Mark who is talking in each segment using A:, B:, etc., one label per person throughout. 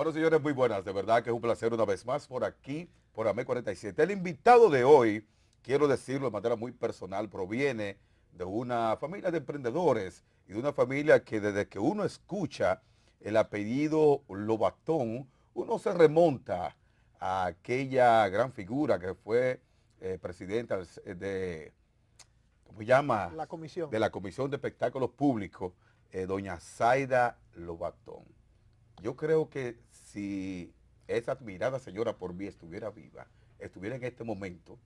A: Bueno, señores, muy buenas. De verdad que es un placer una vez más por aquí, por AME 47. El invitado de hoy, quiero decirlo de manera muy personal, proviene de una familia de emprendedores y de una familia que desde que uno escucha el apellido Lobatón, uno se remonta a aquella gran figura que fue presidenta de, ¿cómo se llama?
B: La comisión.
A: De la Comisión de Espectáculos Públicos, doña Zaida Lobatón. Yo creo que si esa admirada señora por mí estuviera viva, estuviera en este momento,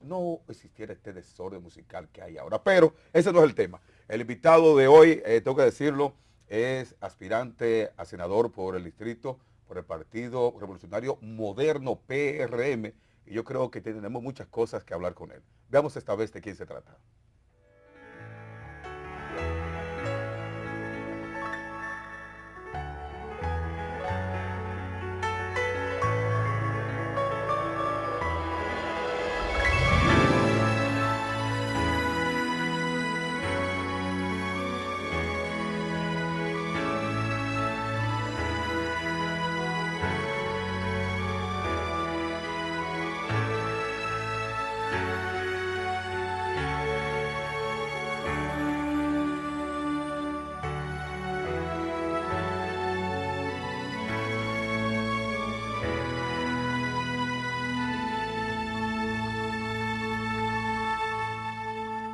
A: no existiera este desorden musical que hay ahora. Pero ese no es el tema. El invitado de hoy, tengo que decirlo, es aspirante a senador por el distrito, por el Partido Revolucionario Moderno PRM, y yo creo que tenemos muchas cosas que hablar con él. Veamos esta vez de quién se trata.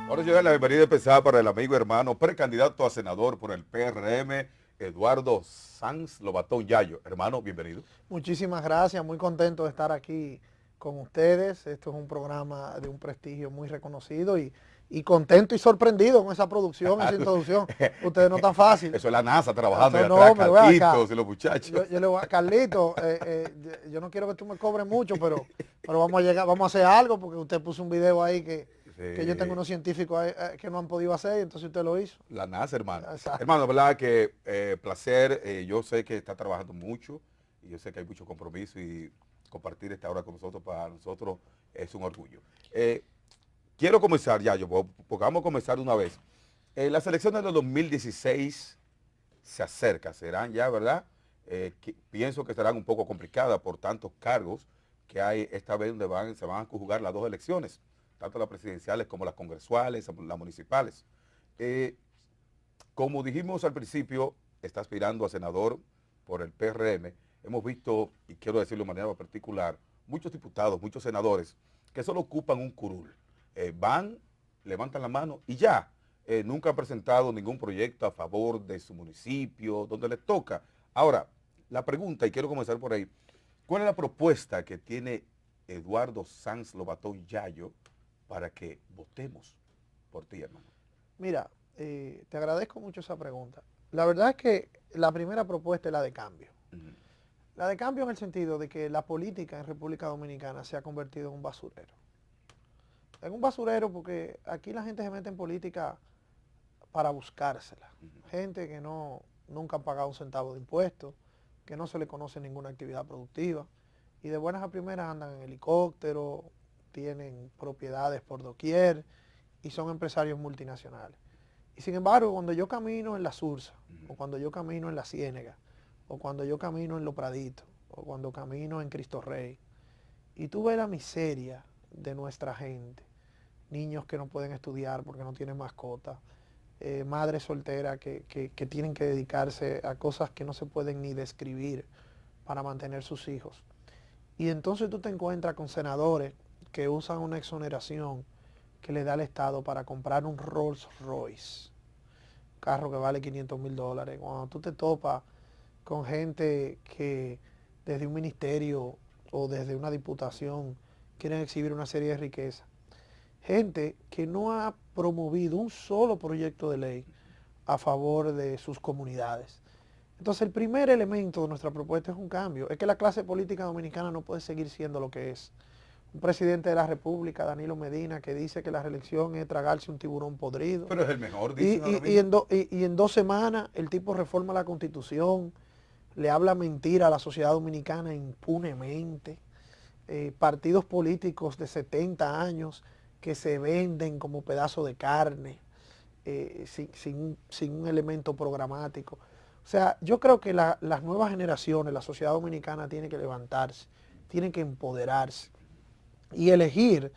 A: Ahora llega la bienvenida empezada para el amigo hermano precandidato a senador por el PRM, Eduardo Sanz Lobatón Yayo. Hermano, bienvenido.
B: Muchísimas gracias, muy contento de estar aquí con ustedes. Esto es un programa de un prestigio muy reconocido y contento y sorprendido con esa producción, esa introducción. Ustedes no tan fácil.
A: Eso es la NASA trabajando
B: Eso
A: y
B: no,
A: atrás,
B: pero ve acá.
A: Carlitos y los muchachos.
B: Yo le voy a Carlito, yo no quiero que tú me cobres mucho, pero vamos a llegar, vamos a hacer algo porque usted puso un video ahí que yo tengo unos científicos que no han podido hacer, entonces usted lo hizo.
A: La NASA, hermano.
B: Exacto.
A: Hermano, de verdad que placer. Yo sé que está trabajando mucho y yo sé que hay mucho compromiso y compartir esta hora con nosotros para nosotros es un orgullo. Quiero comenzar ya, porque vamos a comenzar de una vez. Las elecciones del 2016 se acercan, serán ya, ¿verdad? Pienso que serán un poco complicadas por tantos cargos que hay esta vez donde se van a conjugar las dos elecciones, tanto las presidenciales como las congresuales, las municipales. Como dijimos al principio, está aspirando a senador por el PRM. Hemos visto, y quiero decirlo de manera particular, muchos diputados, muchos senadores que solo ocupan un curul. Van, levantan la mano y ya. Nunca han presentado ningún proyecto a favor de su municipio, donde les toca. Ahora, la pregunta, y quiero comenzar por ahí, ¿cuál es la propuesta que tiene Eduardo Sanz Lobatón Yayo para que votemos por ti, hermano?
B: Mira, te agradezco mucho esa pregunta. La verdad es que la primera propuesta es la de cambio. La de cambio en el sentido de que la política en República Dominicana se ha convertido en un basurero. En un basurero porque aquí la gente se mete en política para buscársela. Gente que nunca han pagado un centavo de impuestos, que no se le conoce ninguna actividad productiva y de buenas a primeras andan en helicóptero, tienen propiedades por doquier y son empresarios multinacionales. Y sin embargo, cuando yo camino en la Sursa, o cuando yo camino en la Ciénega, o cuando yo camino en Los Praditos, o cuando camino en Cristo Rey, y tú ves la miseria de nuestra gente, niños que no pueden estudiar porque no tienen mascota, madres solteras que tienen que dedicarse a cosas que no se pueden ni describir para mantener sus hijos. Y entonces tú te encuentras con senadores que usan una exoneración que le da al Estado para comprar un Rolls Royce, carro que vale $500,000. Cuando tú te topas con gente que desde un ministerio o desde una diputación quieren exhibir una serie de riquezas, gente que no ha promovido un solo proyecto de ley a favor de sus comunidades. Entonces el primer elemento de nuestra propuesta es un cambio, es que la clase política dominicana no puede seguir siendo lo que es. Un presidente de la República, Danilo Medina, que dice que la reelección es tragarse un tiburón podrido.
A: Pero es el mejor, dicen
B: y en 2 semanas el tipo reforma la Constitución, le habla mentira a la sociedad dominicana impunemente. Partidos políticos de 70 años que se venden como pedazo de carne, sin un elemento programático. O sea, yo creo que las nuevas generaciones, la sociedad dominicana tiene que levantarse, tiene que empoderarse y elegir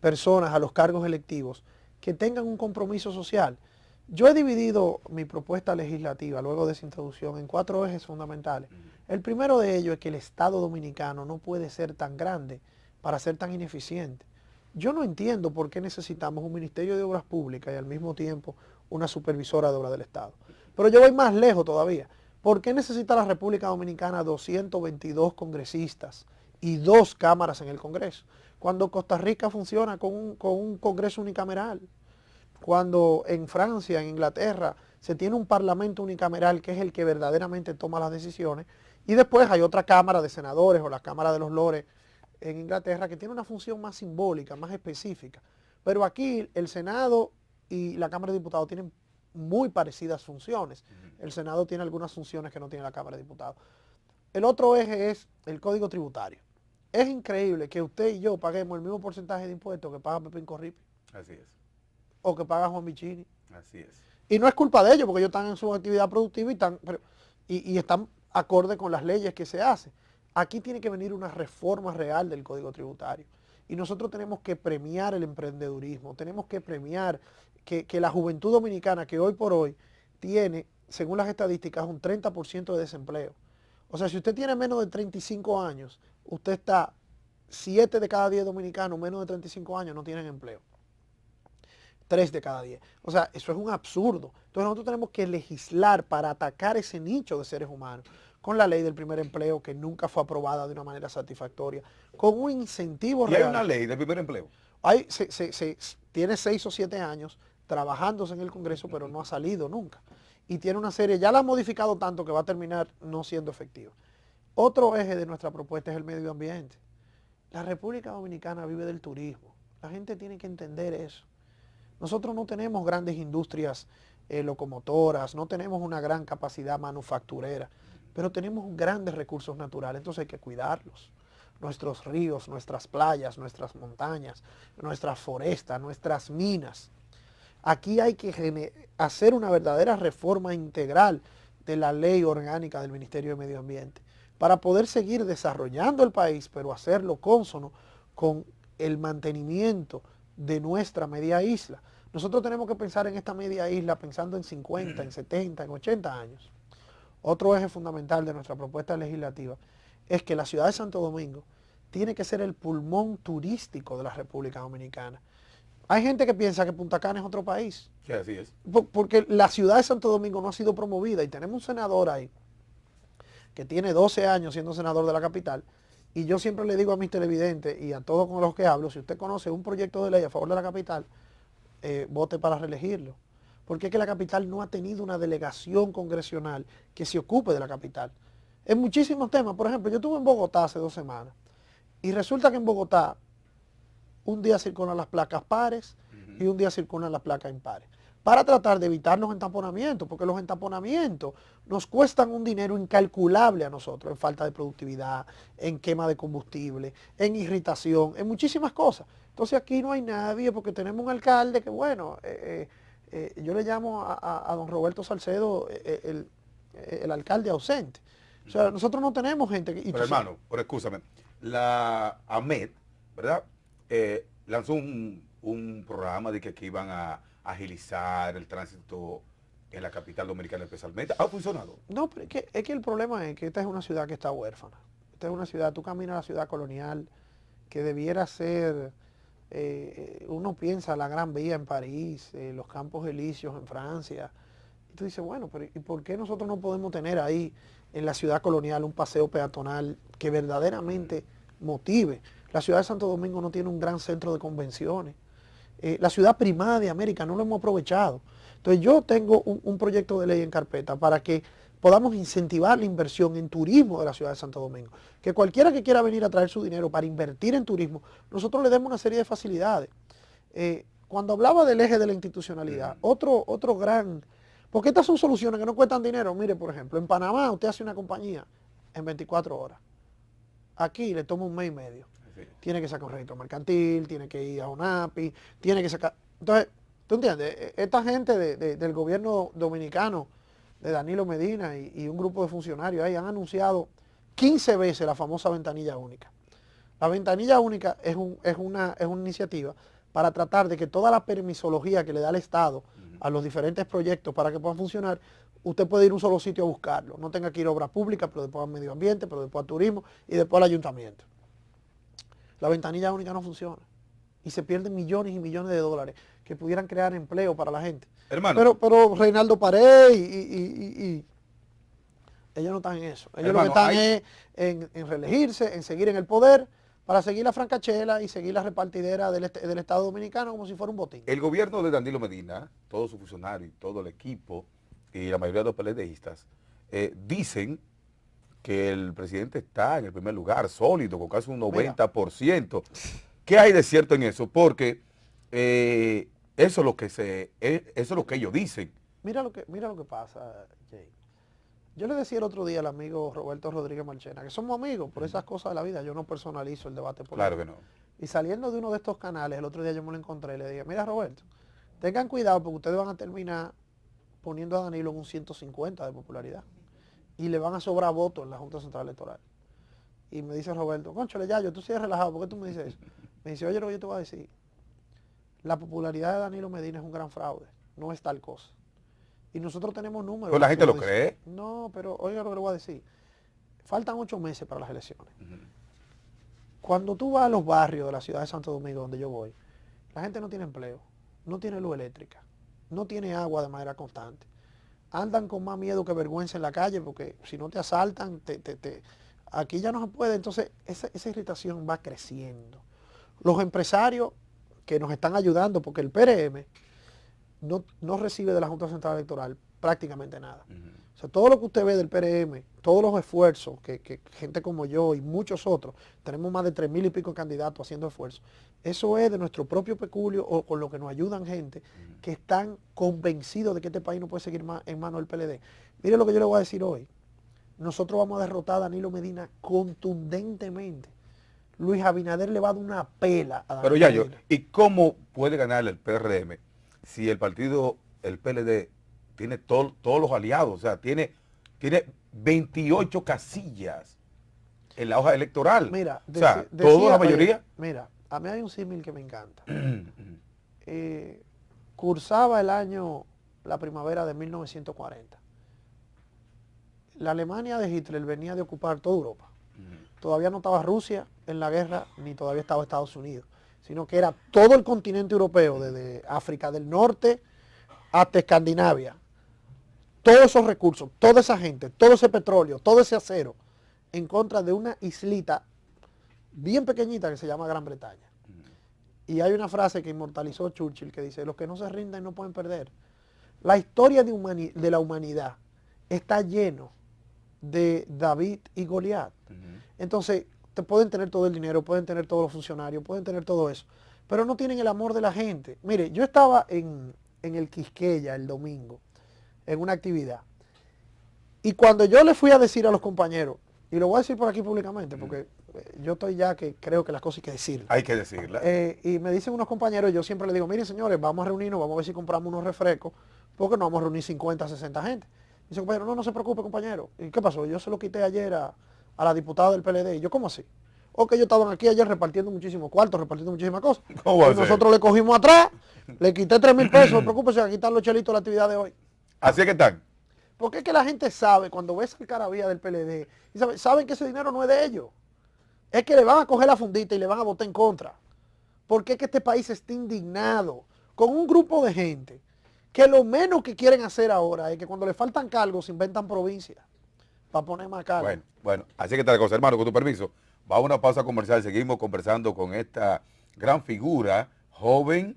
B: personas a los cargos electivos que tengan un compromiso social. Yo he dividido mi propuesta legislativa, luego de esa introducción, en 4 ejes fundamentales. El primero de ellos es que el Estado dominicano no puede ser tan grande para ser tan ineficiente. Yo no entiendo por qué necesitamos un Ministerio de Obras Públicas y al mismo tiempo una supervisora de obras del Estado. Pero yo voy más lejos todavía. ¿Por qué necesita la República Dominicana 222 congresistas y 2 cámaras en el Congreso? Cuando Costa Rica funciona con un Congreso unicameral. Cuando en Francia, en Inglaterra, se tiene un parlamento unicameral que es el que verdaderamente toma las decisiones, y después hay otra cámara de senadores o la Cámara de los Lores en Inglaterra que tiene una función más simbólica, más específica. Pero aquí el Senado y la Cámara de Diputados tienen muy parecidas funciones. El Senado tiene algunas funciones que no tiene la Cámara de Diputados. El otro eje es el Código Tributario. Es increíble que usted y yo paguemos el mismo porcentaje de impuestos que paga Pepín Corripi.
A: Así es.
B: O que paga Juan Michini.
A: Así es.
B: Y no es culpa de ellos, porque ellos están en su actividad productiva y están acorde con las leyes que se hacen. Aquí tiene que venir una reforma real del Código Tributario. Y nosotros tenemos que premiar el emprendedurismo, tenemos que premiar que la juventud dominicana, que hoy por hoy tiene, según las estadísticas, un 30% de desempleo. O sea, si usted tiene menos de 35 años, usted está, 7 de cada 10 dominicanos menos de 35 años no tienen empleo. 3 de cada 10. O sea, eso es un absurdo. Entonces nosotros tenemos que legislar para atacar ese nicho de seres humanos, con la ley del primer empleo que nunca fue aprobada de una manera satisfactoria, con un incentivo real.
A: ¿Y hay una ley del primer empleo?
B: Tiene 6 o 7 años trabajándose en el Congreso, pero no ha salido nunca. Y tiene una serie, ya la ha modificado tanto que va a terminar no siendo efectiva. Otro eje de nuestra propuesta es el medio ambiente. La República Dominicana vive del turismo. La gente tiene que entender eso. Nosotros no tenemos grandes industrias locomotoras, no tenemos una gran capacidad manufacturera, pero tenemos grandes recursos naturales, entonces hay que cuidarlos. Nuestros ríos, nuestras playas, nuestras montañas, nuestras forestas, nuestras minas. Aquí hay que hacer una verdadera reforma integral de la ley orgánica del Ministerio de Medio Ambiente para poder seguir desarrollando el país, pero hacerlo cónsono con el mantenimiento de nuestra media isla. Nosotros tenemos que pensar en esta media isla pensando en 50, en 70, en 80 años. Otro eje fundamental de nuestra propuesta legislativa es que la ciudad de Santo Domingo tiene que ser el pulmón turístico de la República Dominicana. Hay gente que piensa que Punta Cana es otro país.
A: Sí, así es.
B: Porque la ciudad de Santo Domingo no ha sido promovida y tenemos un senador ahí que tiene 12 años siendo senador de la capital. Y yo siempre le digo a mis televidentes y a todos con los que hablo, si usted conoce un proyecto de ley a favor de la capital, vote para reelegirlo. Porque es que la capital no ha tenido una delegación congresional que se ocupe de la capital. En muchísimos temas, por ejemplo, yo estuve en Bogotá hace 2 semanas y resulta que en Bogotá un día circulan las placas pares y un día circulan las placas impares, para tratar de evitar los entaponamientos, porque los entaponamientos nos cuestan un dinero incalculable a nosotros, en falta de productividad, en quema de combustible, en irritación, en muchísimas cosas. Entonces aquí no hay nadie, porque tenemos un alcalde que, bueno, yo le llamo a don Roberto Salcedo el alcalde ausente. O sea, nosotros no tenemos gente.
A: Pero hermano, pero escúchame, la AMED, ¿verdad? Lanzó un programa de que iban a agilizar el tránsito en la capital dominicana especialmente. ¿Ha funcionado?
B: No, pero es que el problema es que esta es una ciudad que está huérfana. Esta es una ciudad, tú caminas a la ciudad colonial, que debiera ser, uno piensa la Gran Vía en París, los Campos Elíseos en Francia. Y tú dices, bueno, pero ¿y por qué nosotros no podemos tener ahí en la ciudad colonial un paseo peatonal que verdaderamente motive? La ciudad de Santo Domingo no tiene un gran centro de convenciones. La ciudad primada de América no lo hemos aprovechado. Entonces yo tengo un proyecto de ley en carpeta para que podamos incentivar la inversión en turismo de la ciudad de Santo Domingo. Que cualquiera que quiera venir a traer su dinero para invertir en turismo, nosotros le demos una serie de facilidades. Cuando hablaba del eje de la institucionalidad, otro gran... Porque estas son soluciones que no cuestan dinero. Mire, por ejemplo, en Panamá usted hace una compañía en 24 horas. Aquí le toma 1 mes y medio. Sí. Tiene que sacar un registro mercantil, tiene que ir a UNAPI, tiene que sacar... Entonces, ¿tú entiendes? Esta gente del gobierno dominicano de Danilo Medina y un grupo de funcionarios ahí han anunciado 15 veces la famosa ventanilla única. La ventanilla única es una iniciativa para tratar de que toda la permisología que le da el Estado a los diferentes proyectos para que puedan funcionar, usted puede ir a un solo sitio a buscarlo. No tenga que ir a obra pública, pero después al medio ambiente, pero después al turismo y después al ayuntamiento. La ventanilla única no funciona. Y se pierden millones y millones de dólares que pudieran crear empleo para la gente.
A: Hermano.
B: Pero Reinaldo Paredes y ellos no están en eso. Ellos
A: Hermano,
B: lo que están es en reelegirse, en seguir en el poder, para seguir la francachela y seguir la repartidera del Estado Dominicano como si fuera un botín.
A: El gobierno de Danilo Medina, todos sus funcionarios, todo el equipo y la mayoría de los PLDistas dicen que el presidente está en el primer lugar, sólido, con casi un 90%. ¿Qué hay de cierto en eso? Porque eso es lo que ellos dicen.
B: Mira lo que pasa, Jay. Yo le decía el otro día al amigo Roberto Rodríguez Marchena, que somos amigos por esas cosas de la vida, yo no personalizo el debate político.
A: Claro que no.
B: Y saliendo de uno de estos canales, el otro día yo me lo encontré y le dije, mira Roberto, tengan cuidado porque ustedes van a terminar poniendo a Danilo en un 150 de popularidad. Y le van a sobrar votos en la Junta Central Electoral. Y me dice Roberto, cónchale Yayo, tú sigues relajado, ¿por qué tú me dices eso? Me dice, oye, lo que yo te voy a decir, la popularidad de Danilo Medina es un gran fraude, no es tal cosa. Y nosotros tenemos números.
A: ¿Pero la gente lo cree?
B: No, pero oiga lo que le voy a decir. Faltan 8 meses para las elecciones. Cuando tú vas a los barrios de la ciudad de Santo Domingo, donde yo voy, la gente no tiene empleo, no tiene luz eléctrica, no tiene agua de manera constante. Andan con más miedo que vergüenza en la calle, porque si no te asaltan, aquí ya no se puede. Entonces, esa irritación va creciendo. Los empresarios que nos están ayudando, porque el PRM no recibe de la Junta Central Electoral prácticamente nada. O sea, todo lo que usted ve del PRM, todos los esfuerzos que gente como yo y muchos otros, tenemos más de 3.000 y pico candidatos haciendo esfuerzos, eso es de nuestro propio peculio o con lo que nos ayudan gente que están convencidos de que este país no puede seguir en manos del PLD. Mire lo que yo le voy a decir hoy. Nosotros vamos a derrotar a Danilo Medina contundentemente. Luis Abinader le va a dar una pela a Danilo
A: Pero Yayo,
B: Medina.
A: ¿y cómo puede ganar el PRM si el partido, el PLD, tiene todos los aliados? O sea, tiene 28 casillas en la hoja electoral.
B: Mira,
A: o sea, toda la mayoría.
B: Mira, a mí hay un símil que me encanta. Cursaba la primavera de 1940. La Alemania de Hitler venía de ocupar toda Europa. Todavía no estaba Rusia en la guerra, ni todavía estaba Estados Unidos, sino que era todo el continente europeo, desde África del Norte hasta Escandinavia. Todos esos recursos, toda esa gente, todo ese petróleo, todo ese acero, en contra de una islita bien pequeñita que se llama Gran Bretaña. Y hay una frase que inmortalizó Churchill que dice, los que no se rinden no pueden perder. La historia de la humanidad está lleno de David y Goliat. Entonces, pueden tener todo el dinero, pueden tener todos los funcionarios, pueden tener todo eso, pero no tienen el amor de la gente. Mire, yo estaba en el Quisqueya el domingo, en una actividad, y cuando yo le fui a decir a los compañeros, y lo voy a decir por aquí públicamente, porque yo estoy ya que creo que las cosas hay que decirlas.
A: Hay que decirlas.
B: Y me dicen unos compañeros, yo siempre les digo, miren señores, vamos a reunirnos, vamos a ver si compramos unos refrescos, porque no vamos a reunir 50, 60 gente. Dice, compañero, no se preocupe, compañero. ¿Y qué pasó? Yo se lo quité ayer a la diputada del PLD. Y yo, ¿cómo así? O que ellos estaban aquí ayer repartiendo muchísimos cuartos, repartiendo muchísimas cosas. Y nosotros le cogimos atrás, le quité 3.000 pesos, no se preocupe, se van a quitar los chelitos de la actividad de hoy.
A: Así es que están.
B: Porque es que la gente sabe, cuando ves el carabía del PLD, y saben que ese dinero no es de ellos. Es que le van a coger la fundita y le van a votar en contra. Porque es que este país está indignado con un grupo de gente que lo menos que quieren hacer ahora es que cuando le faltan cargos se inventan provincias para poner más cargos.
A: Bueno, así que está la cosa, hermano, con tu permiso. Va a una pausa comercial, seguimos conversando con esta gran figura, joven,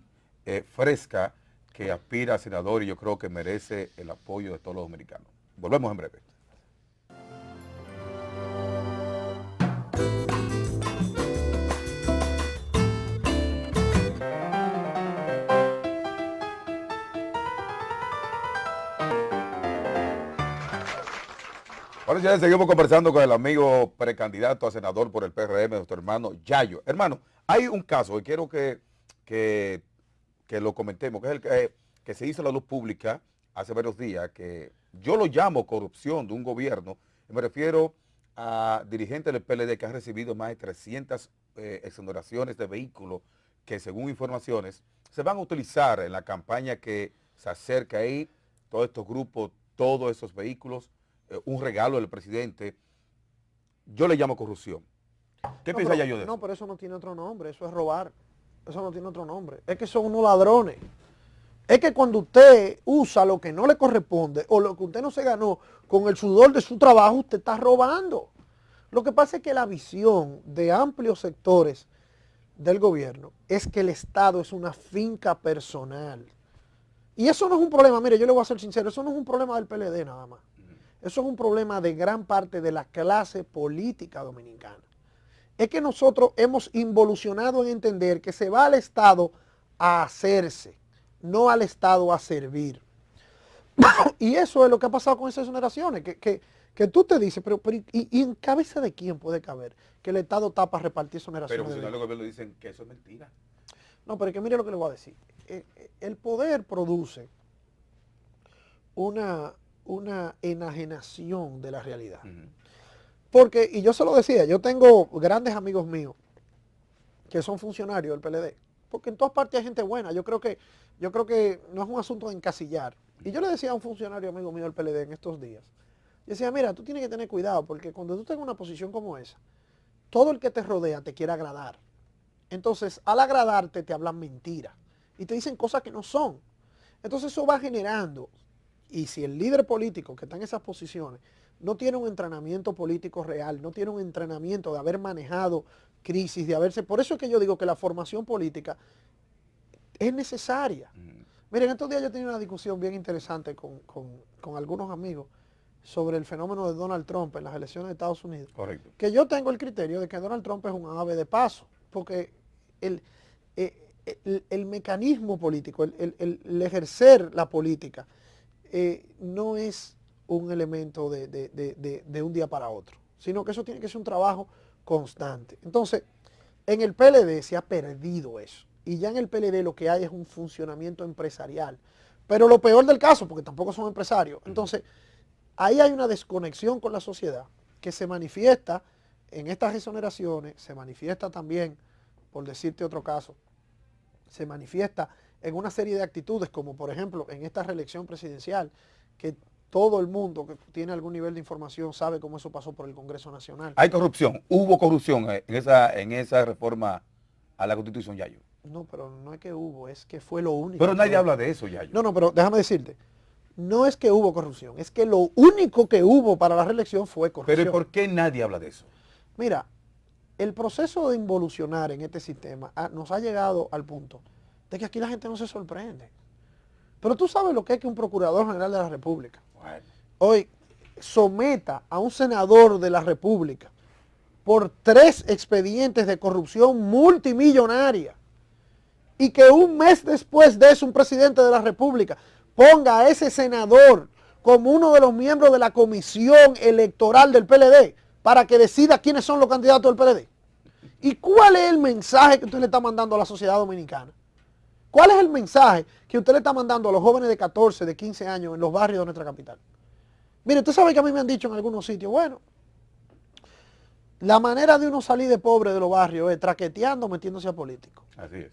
A: fresca, que aspira a senador y yo creo que merece el apoyo de todos los dominicanos. Volvemos en breve. Bueno, ya seguimos conversando con el amigo precandidato a senador por el PRM, nuestro hermano Yayo. Hermano, hay un caso que quiero que lo comentemos, que es el que se hizo a la luz pública hace varios días, que yo lo llamo corrupción de un gobierno, me refiero a dirigentes del PLD que han recibido más de 300 exoneraciones de vehículos que según informaciones se van a utilizar en la campaña que se acerca ahí, todos estos grupos, todos esos vehículos, un regalo del presidente. Yo le llamo corrupción. ¿Qué piensa ya yo de eso?
B: No, pero eso no tiene otro nombre, eso es robar. Eso no tiene otro nombre. Es que son unos ladrones. Es que cuando usted usa lo que no le corresponde o lo que usted no se ganó con el sudor de su trabajo, usted está robando. Lo que pasa es que la visión de amplios sectores del gobierno es que el Estado es una finca personal. Y eso no es un problema, mire, yo le voy a ser sincero, eso no es un problema del PLD nada más. Eso es un problema de gran parte de la clase política dominicana. Es que nosotros hemos involucionado en entender que se va al Estado a hacerse, no al Estado a servir. Y eso es lo que ha pasado con esas exoneraciones, que tú te dices, pero ¿y en cabeza de quién puede caber que el Estado está para repartir exoneraciones?
A: Pero funcionarios del gobierno dicen que eso es mentira.
B: No, pero es que mire lo que le voy a decir. El poder produce una enajenación de la realidad. Porque, y yo se lo decía, yo tengo grandes amigos míos que son funcionarios del PLD, porque en todas partes hay gente buena. Yo creo que no es un asunto de encasillar. Y yo le decía a un funcionario amigo mío del PLD en estos días, yo decía, mira, tú tienes que tener cuidado, porque cuando tú tengas una posición como esa, todo el que te rodea te quiere agradar. Entonces, al agradarte te hablan mentiras y te dicen cosas que no son. Entonces eso va generando, y si el líder político que está en esas posiciones no tiene un entrenamiento político real, no tiene un entrenamiento de haber manejado crisis, de haberse... Por eso es que yo digo que la formación política es necesaria. Miren, estos días yo tenía una discusión bien interesante con algunos amigos sobre el fenómeno de Donald Trump en las elecciones de Estados Unidos.
A: Correcto.
B: Que yo tengo el criterio de que Donald Trump es un ave de paso, porque el mecanismo político, el ejercer la política, no es un elemento de un día para otro, sino que eso tiene que ser un trabajo constante. Entonces, en el PLD se ha perdido eso, y ya en el PLD lo que hay es un funcionamiento empresarial, pero lo peor del caso, porque tampoco son empresarios, entonces ahí hay una desconexión con la sociedad que se manifiesta en estas exoneraciones, se manifiesta también, por decirte otro caso, se manifiesta en una serie de actitudes, como por ejemplo en esta reelección presidencial, que todo el mundo que tiene algún nivel de información sabe cómo eso pasó por el Congreso Nacional.
A: Hay corrupción, hubo corrupción en esa reforma a la Constitución, Yayo.
B: No, pero no es que hubo, es que fue lo único.
A: Pero nadie habla de eso, Yayo.
B: No, pero déjame decirte, no es que hubo corrupción, es que lo único que hubo para la reelección fue corrupción.
A: Pero ¿y por qué nadie habla de eso?
B: Mira, el proceso de involucionar en este sistema nos ha llegado al punto de que aquí la gente no se sorprende. Pero tú sabes lo que es que un procurador general de la República hoy someta a un senador de la República por 3 expedientes de corrupción multimillonaria, y que un mes después de eso un presidente de la República ponga a ese senador como uno de los miembros de la comisión electoral del PLD para que decida quiénes son los candidatos del PLD? ¿Y cuál es el mensaje que usted le está mandando a la sociedad dominicana? ¿Cuál es el mensaje que usted le está mandando a los jóvenes de 14, de 15 años en los barrios de nuestra capital? Mire, usted sabe que a mí me han dicho en algunos sitios, bueno, la manera de uno salir de pobre de los barrios es traqueteando, metiéndose a políticos.
A: Así es.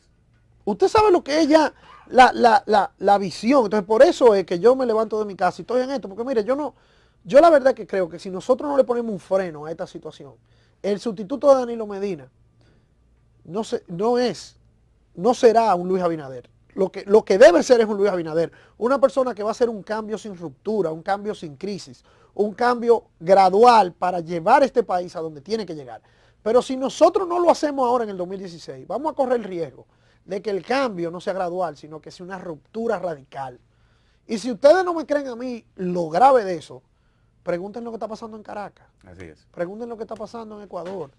B: Usted sabe lo que es ya la visión. Entonces, por eso es que yo me levanto de mi casa y estoy en esto. Porque mire, yo la verdad que creo que si nosotros no le ponemos un freno a esta situación, el sustituto de Danilo Medina no será un Luis Abinader. Lo que debe ser es un Luis Abinader. Una persona que va a hacer un cambio sin ruptura, un cambio sin crisis, un cambio gradual para llevar este país a donde tiene que llegar. Pero si nosotros no lo hacemos ahora en el 2016, vamos a correr el riesgo de que el cambio no sea gradual, sino que sea una ruptura radical. Y si ustedes no me creen a mí lo grave de eso, pregunten lo que está pasando en Caracas.
A: Así es.
B: Pregunten lo que está pasando en Ecuador.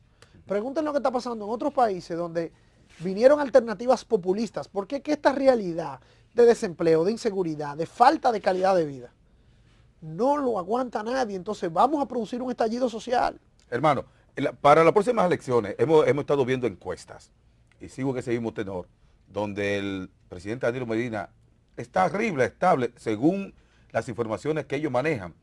B: Pregunten lo que está pasando en otros países donde vinieron alternativas populistas, porque es que esta realidad de desempleo, de inseguridad, de falta de calidad de vida, no lo aguanta nadie. Entonces vamos a producir un estallido social.
A: Hermano, para las próximas elecciones hemos estado viendo encuestas, y sigo en ese mismo tenor, donde el presidente Danilo Medina está arriba, estable, según las informaciones que ellos manejan.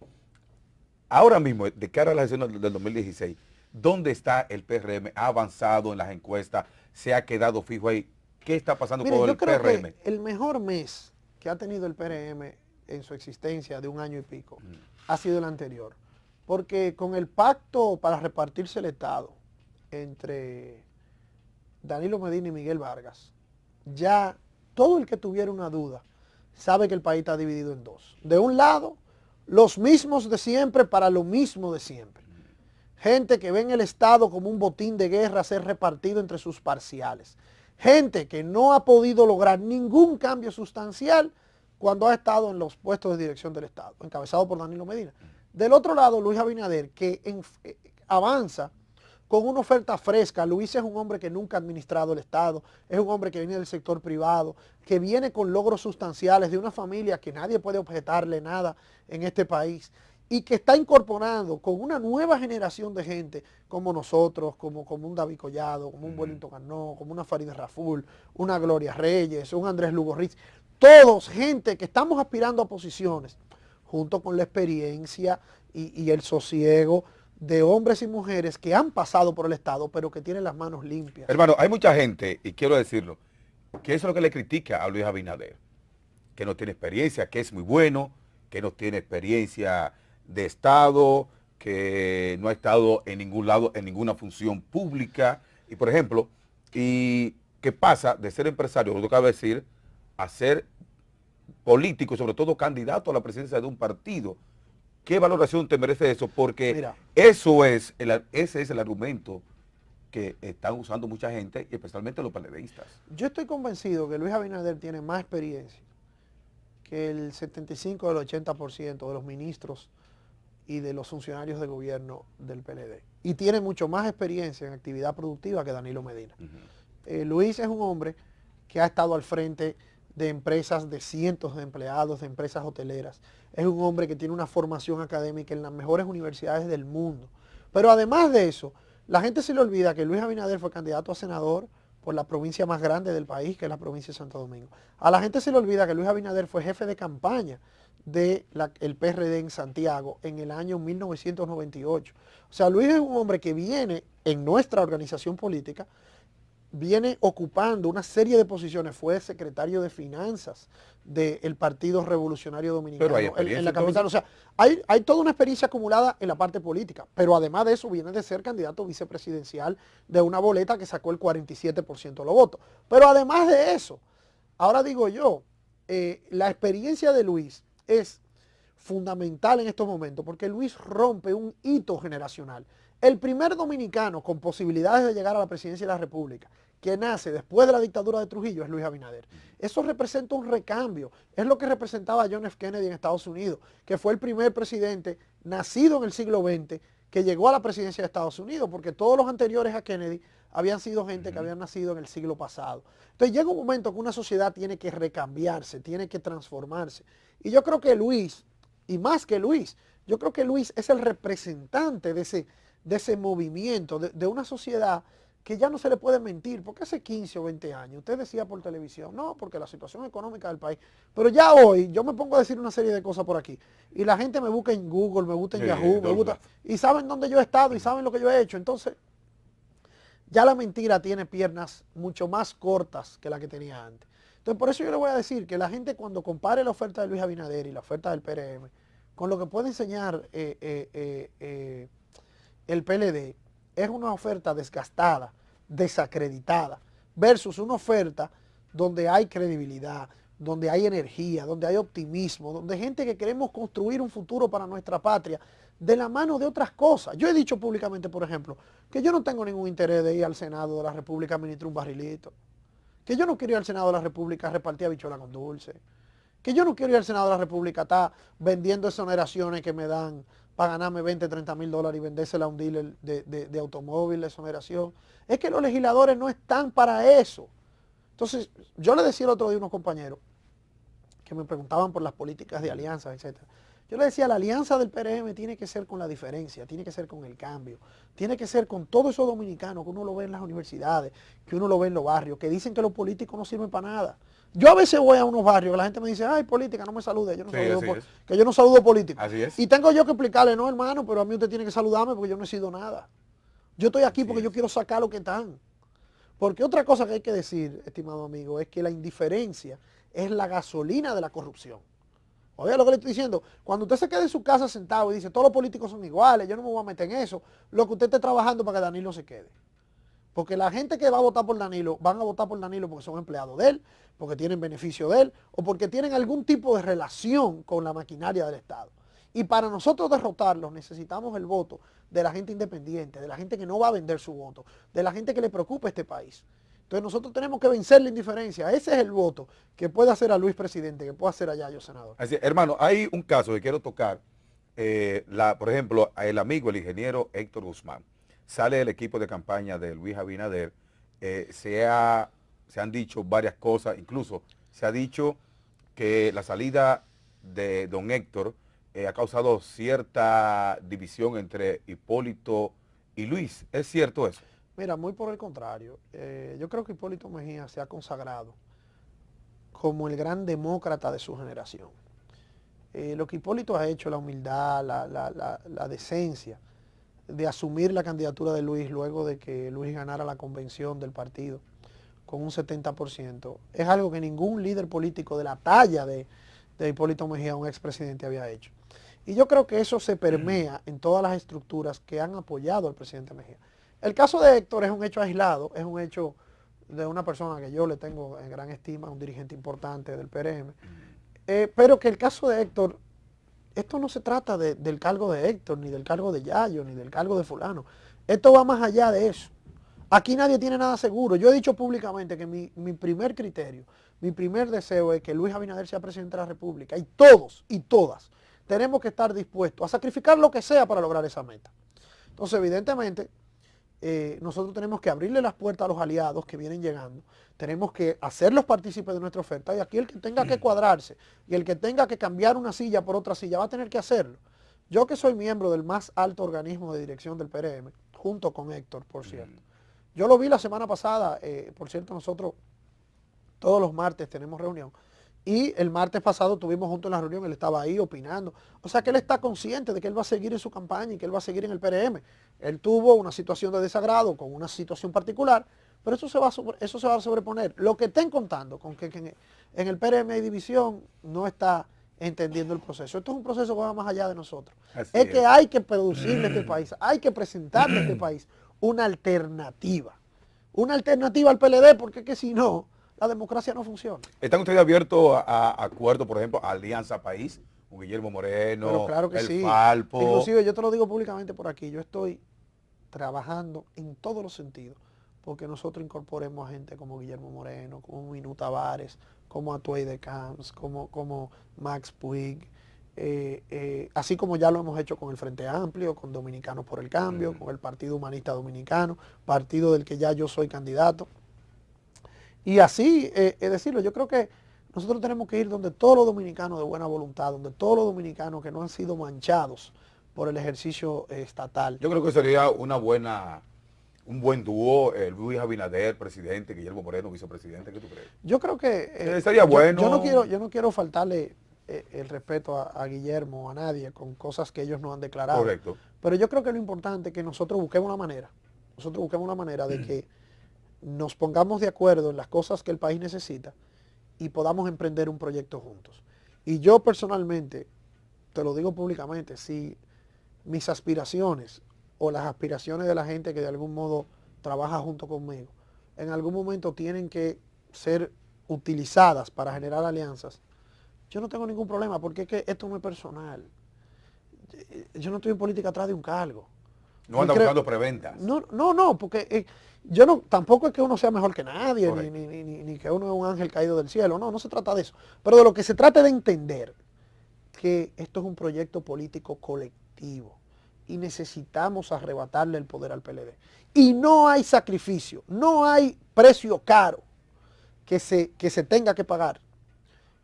A: Ahora mismo, de cara a las elecciones del 2016, ¿dónde está el PRM? ¿Ha avanzado en las encuestas? ¿Se ha quedado fijo ahí? ¿Qué está pasando
B: Mire,
A: con
B: yo
A: el
B: creo
A: PRM?
B: que el mejor mes que ha tenido el PRM en su existencia de un año y pico ha sido el anterior. Porque con el pacto para repartirse el Estado entre Danilo Medina y Miguel Vargas, ya todo el que tuviera una duda sabe que el país está dividido en dos. De un lado, los mismos de siempre para lo mismo de siempre. Gente que ve en el Estado como un botín de guerra a ser repartido entre sus parciales. Gente que no ha podido lograr ningún cambio sustancial cuando ha estado en los puestos de dirección del Estado, encabezado por Danilo Medina. Del otro lado, Luis Abinader, que avanza con una oferta fresca. Luis es un hombre que nunca ha administrado el Estado, es un hombre que viene del sector privado, que viene con logros sustanciales de una familia que nadie puede objetarle nada en este país y que está incorporando con una nueva generación de gente como nosotros, como un David Collado, como un Wellington Carnot, como una Farideh Raful, una Gloria Reyes, un Andrés Lugo Ritz, todos gente que estamos aspirando a posiciones, junto con la experiencia y el sosiego de hombres y mujeres que han pasado por el Estado, pero que tienen las manos limpias.
A: Hermano, hay mucha gente, y quiero decirlo, que eso es lo que le critica a Luis Abinader, que no tiene experiencia, que es muy bueno, que no tiene experiencia de Estado, que no ha estado en ningún lado, en ninguna función pública, y por ejemplo, y que pasa de ser empresario, lo que cabe decir, a ser político, sobre todo candidato a la presidencia de un partido. ¿Qué valoración te merece eso? Porque
B: Mira,
A: ese es el argumento que están usando mucha gente, y especialmente los PLDistas.
B: yo estoy convencido que Luis Abinader tiene más experiencia que el 75 o el 80% de los ministros y de los funcionarios de gobierno del PLD. Y tiene mucho más experiencia en actividad productiva que Danilo Medina. Luis es un hombre que ha estado al frente de empresas de cientos de empleados, de empresas hoteleras. Es un hombre que tiene una formación académica en las mejores universidades del mundo. Pero además de eso, la gente se le olvida que Luis Abinader fue candidato a senador por la provincia más grande del país, que es la provincia de Santo Domingo. A la gente se le olvida que Luis Abinader fue jefe de campaña del PRD en Santiago en el año 1998. O sea, Luis es un hombre que viene en nuestra organización política, viene ocupando una serie de posiciones, fue secretario de Finanzas del Partido Revolucionario Dominicano en la capital. O sea, hay toda una experiencia acumulada en la parte política, pero además de eso viene de ser candidato vicepresidencial de una boleta que sacó el 47% de los votos. Pero además de eso, ahora digo yo, la experiencia de Luis es fundamental en estos momentos porque Luis rompe un hito generacional. El primer dominicano con posibilidades de llegar a la presidencia de la República, que nace después de la dictadura de Trujillo, es Luis Abinader. Eso representa un recambio. Es lo que representaba John F. Kennedy en Estados Unidos, que fue el primer presidente nacido en el siglo XX que llegó a la presidencia de Estados Unidos, porque todos los anteriores a Kennedy habían sido gente que habían nacido en el siglo pasado. Entonces llega un momento que una sociedad tiene que recambiarse, tiene que transformarse. Y yo creo que Luis, y más que Luis, yo creo que Luis es el representante de ese movimiento, de una sociedad que ya no se le puede mentir, porque hace 15 o 20 años usted decía por televisión, no, porque la situación económica del país, pero ya hoy yo me pongo a decir una serie de cosas por aquí, y la gente me busca en Google, me busca en Yahoo, me busca, y saben dónde yo he estado, y saben lo que yo he hecho. Entonces, ya la mentira tiene piernas mucho más cortas que la que tenía antes. Entonces, por eso yo le voy a decir que la gente, cuando compare la oferta de Luis Abinader y la oferta del PRM, con lo que puede enseñar el PLD, es una oferta desgastada, desacreditada, versus una oferta donde hay credibilidad, donde hay energía, donde hay optimismo, donde hay gente que queremos construir un futuro para nuestra patria de la mano de otras cosas. Yo he dicho públicamente, por ejemplo, que yo no tengo ningún interés de ir al Senado de la República a administrar un barrilito, que yo no quiero ir al Senado de la República a repartir habichuela con dulce, que yo no quiero ir al Senado de la República a estar vendiendo exoneraciones que me dan para ganarme 20, 30 mil dólares y vendérsela a un dealer de automóvil, de exoneración. Es que los legisladores no están para eso. Entonces, yo le decía el otro día a unos compañeros que me preguntaban por las políticas de alianzas, etc. Yo le decía, la alianza del PRM tiene que ser con la diferencia, tiene que ser con el cambio, tiene que ser con todo eso dominicano que uno lo ve en las universidades, que uno lo ve en los barrios, que dicen que los políticos no sirven para nada. Yo a veces voy a unos barrios que la gente me dice, ay, política, no me salude, yo no
A: Sí,
B: saludo
A: así es.
B: que yo no saludo políticos.
A: Así es.
B: Y tengo yo que explicarle, no, hermano, pero a mí usted tiene que saludarme porque yo no he sido nada. Yo estoy aquí
A: Así
B: porque yo
A: es.
B: quiero sacar lo que están. Porque otra cosa que hay que decir, estimado amigo, es que la indiferencia es la gasolina de la corrupción. Oiga lo que le estoy diciendo, cuando usted se quede en su casa sentado y dice, todos los políticos son iguales, yo no me voy a meter en eso, lo que usted esté trabajando para que Danilo se quede. Porque la gente que va a votar por Danilo, van a votar por Danilo porque son empleados de él, porque tienen beneficio de él, o porque tienen algún tipo de relación con la maquinaria del Estado. Y para nosotros derrotarlos necesitamos el voto de la gente independiente, de la gente que no va a vender su voto, de la gente que le preocupa este país. Entonces nosotros tenemos que vencer la indiferencia. Ese es el voto que puede hacer a Luis presidente, que puede hacer a Yayo senador.
A: Así es. Hermano, hay un caso que quiero tocar. Por ejemplo, el amigo, el ingeniero Héctor Guzmán, sale del equipo de campaña de Luis Abinader. Se han dicho varias cosas, incluso se ha dicho que la salida de don Héctor ha causado cierta división entre Hipólito y Luis. ¿Es cierto eso?
B: Mira, muy por el contrario. Yo creo que Hipólito Mejía se ha consagrado como el gran demócrata de su generación. Lo que Hipólito ha hecho, la humildad, la decencia de asumir la candidatura de Luis luego de que Luis ganara la convención del partido con un 70%, es algo que ningún líder político de la talla de Hipólito Mejía, un expresidente, había hecho. Y yo creo que eso se permea en todas las estructuras que han apoyado al presidente Mejía. El caso de Héctor es un hecho aislado, es un hecho de una persona que yo le tengo en gran estima, un dirigente importante del PRM, pero que el caso de Héctor, esto no se trata del cargo de Héctor, ni del cargo de Yayo, ni del cargo de fulano. Esto va más allá de eso. Aquí nadie tiene nada seguro. Yo he dicho públicamente que mi primer criterio, mi primer deseo es que Luis Abinader sea presidente de la República. Y todos y todas tenemos que estar dispuestos a sacrificar lo que sea para lograr esa meta. Entonces, evidentemente, nosotros tenemos que abrirle las puertas a los aliados que vienen llegando, tenemos que hacerlos partícipes de nuestra oferta y aquí el que tenga que cuadrarse y el que tenga que cambiar una silla por otra silla va a tener que hacerlo. Yo que soy miembro del más alto organismo de dirección del PRM, junto con Héctor, por cierto. Yo lo vi la semana pasada, por cierto, nosotros todos los martes tenemos reunión. Y el martes pasado tuvimos juntos en la reunión, él estaba ahí opinando. O sea que él está consciente de que él va a seguir en su campaña y que él va a seguir en el PRM. Él tuvo una situación de desagrado con una situación particular, pero eso se va a sobreponer. Lo que estén contando con que en el PRM hay división, no está entendiendo el proceso. Esto es un proceso que va más allá de nosotros. Es que hay que producirle a este país, hay que presentarle a este país una alternativa. Una alternativa al PLD, porque es que si no, la democracia no funciona.
A: ¿Están ustedes abiertos a acuerdos, por ejemplo, a Alianza País, con Guillermo Moreno,
B: Pero claro que
A: el
B: sí.
A: Falpo?
B: Inclusive yo te lo digo públicamente por aquí, yo estoy trabajando en todos los sentidos porque nosotros incorporemos a gente como Guillermo Moreno, como Minú Tavares, como Atuey de Camps, como Max Puig, así como ya lo hemos hecho con el Frente Amplio, con Dominicanos por el Cambio, con el Partido Humanista Dominicano, partido del que ya yo soy candidato. Y así, es decirlo, yo creo que nosotros tenemos que ir donde todos los dominicanos de buena voluntad, donde todos los dominicanos que no han sido manchados por el ejercicio estatal.
A: Yo creo que sería un buen dúo, Luis Abinader, presidente, Guillermo Moreno, vicepresidente. ¿Qué tú crees?
B: Yo creo que
A: sería bueno.
B: Yo no quiero faltarle el respeto a Guillermo, a nadie, con cosas que ellos no han declarado.
A: Correcto.
B: Pero yo creo que lo importante es que nosotros busquemos una manera de que nos pongamos de acuerdo en las cosas que el país necesita y podamos emprender un proyecto juntos. Y yo personalmente, te lo digo públicamente, si mis aspiraciones o las aspiraciones de la gente que de algún modo trabaja junto conmigo, en algún momento tienen que ser utilizadas para generar alianzas, yo no tengo ningún problema, porque es que esto no es personal. Yo no estoy en política atrás de un cargo.
A: No anda buscando preventas.
B: No, porque tampoco es que uno sea mejor que nadie, ni que uno es un ángel caído del cielo, no se trata de eso. Pero de lo que se trata es de entender que esto es un proyecto político colectivo y necesitamos arrebatarle el poder al PLD. Y no hay sacrificio, no hay precio caro que se tenga que pagar.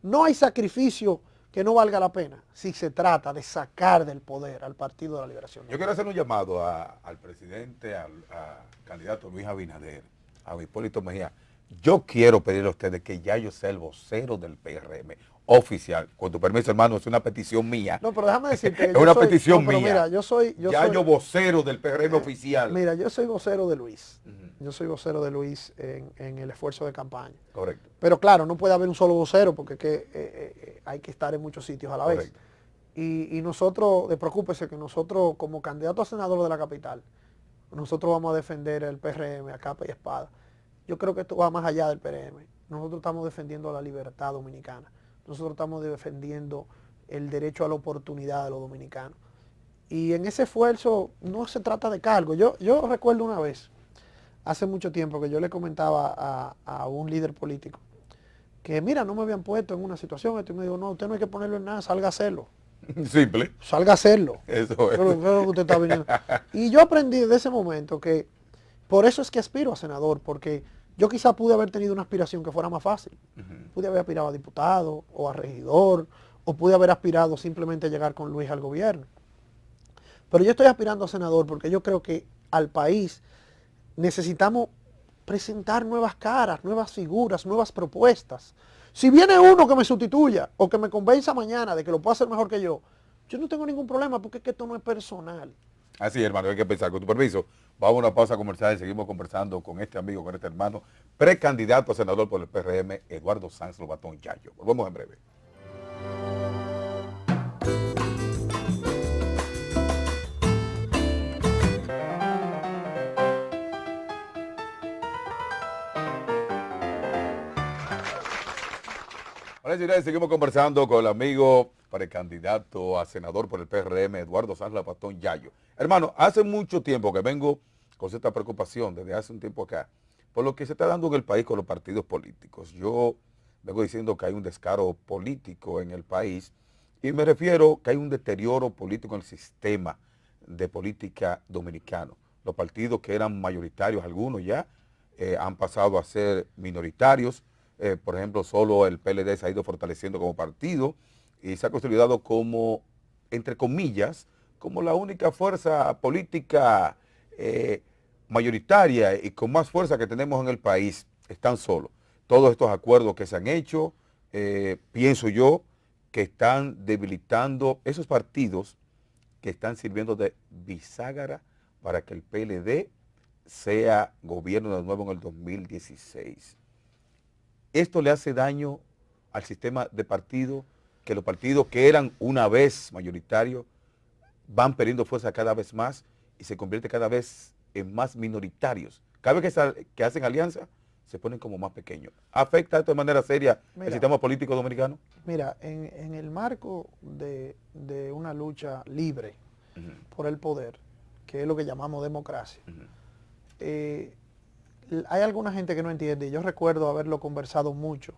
B: No hay sacrificio que no valga la pena si se trata de sacar del poder al Partido de la Liberación.
A: Yo quiero hacer un llamado al presidente, al candidato Luis Abinader, a Hipólito Mejía. yo quiero pedirle a ustedes que ya yo sea el vocero del PRM oficial. Con tu permiso, hermano, es una petición mía.
B: No, pero déjame decirte que
A: es una petición
B: pero
A: mía.
B: Mira, yo soy
A: vocero del PRM oficial.
B: Mira, yo soy vocero de Luis. Yo soy vocero de Luis en el esfuerzo de campaña.
A: Correcto.
B: Pero claro, no puede haber un solo vocero porque hay que estar en muchos sitios a la vez. Y nosotros, preocúpese que nosotros como candidato a senador de la capital, nosotros vamos a defender el PRM a capa y espada. Yo creo que esto va más allá del PRM. Nosotros estamos defendiendo la libertad dominicana. Nosotros estamos defendiendo el derecho a la oportunidad de los dominicanos. Y en ese esfuerzo no se trata de cargo. Yo recuerdo una vez, hace mucho tiempo, que yo le comentaba a un líder político que mira, no me habían puesto en una situación, y me dijo, no, usted no hay que ponerlo en nada, salga a hacerlo.
A: Simple.
B: Salga a hacerlo.
A: Eso es.
B: Pero usted está viniendo. Y yo aprendí desde ese momento que por eso es que aspiro a senador, porque yo quizá pude haber tenido una aspiración que fuera más fácil. Pude haber aspirado a diputado o a regidor, o pude haber aspirado simplemente a llegar con Luis al gobierno. Pero yo estoy aspirando a senador porque yo creo que al país necesitamos presentar nuevas caras, nuevas figuras, nuevas propuestas. Si viene uno que me sustituya o que me convenza mañana de que lo pueda hacer mejor que yo no tengo ningún problema porque es que esto no es personal.
A: Así, hermano, hay que pensar. Con tu permiso, vamos a una pausa comercial y seguimos conversando con este amigo, con este hermano, precandidato a senador por el PRM, Eduardo Sanz Lobatón Yayo. Volvemos en breve. Hola, señores, seguimos conversando con el amigo precandidato a senador por el PRM, Eduardo Sanz Lobatón Yayo. Hermano, hace mucho tiempo que vengo con esta preocupación, desde hace un tiempo acá, por lo que se está dando en el país con los partidos políticos. Yo vengo diciendo que hay un descaro político en el país y me refiero que hay un deterioro político en el sistema de política dominicano. Los partidos que eran mayoritarios, algunos ya, han pasado a ser minoritarios. Por ejemplo, solo el PLD se ha ido fortaleciendo como partido y se ha consolidado como, entre comillas, como la única fuerza política mayoritaria y con más fuerza que tenemos en el país. Están solos. Todos estos acuerdos que se han hecho, pienso yo, que están debilitando esos partidos que están sirviendo de bisagra para que el PLD sea gobierno de nuevo en el 2016. Esto le hace daño al sistema de partidos, que los partidos que eran una vez mayoritarios van perdiendo fuerza cada vez más y se convierte cada vez en más minoritarios. Cada vez que hacen alianza, se ponen como más pequeños. ¿Afecta esto de manera seria el sistema político dominicano?
B: Mira, en el marco de una lucha libre por el poder, que es lo que llamamos democracia, hay alguna gente que no entiende, y yo recuerdo haberlo conversado mucho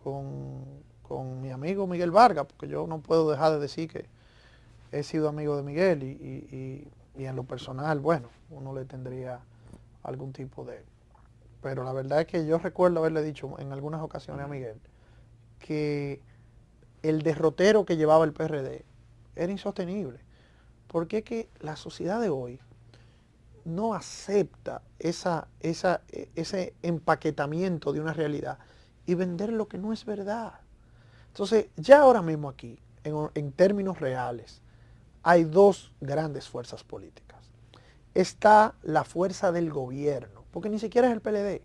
B: con mi amigo Miguel Vargas, porque yo no puedo dejar de decir que he sido amigo de Miguel y en lo personal, bueno, uno le tendría algún tipo de... Pero la verdad es que yo recuerdo haberle dicho en algunas ocasiones a Miguel que el derrotero que llevaba el PRD era insostenible, porque es que la sociedad de hoy no acepta ese empaquetamiento de una realidad y vender lo que no es verdad. Entonces, ya ahora mismo aquí, en términos reales, hay dos grandes fuerzas políticas. Está la fuerza del gobierno, porque ni siquiera es el PLD,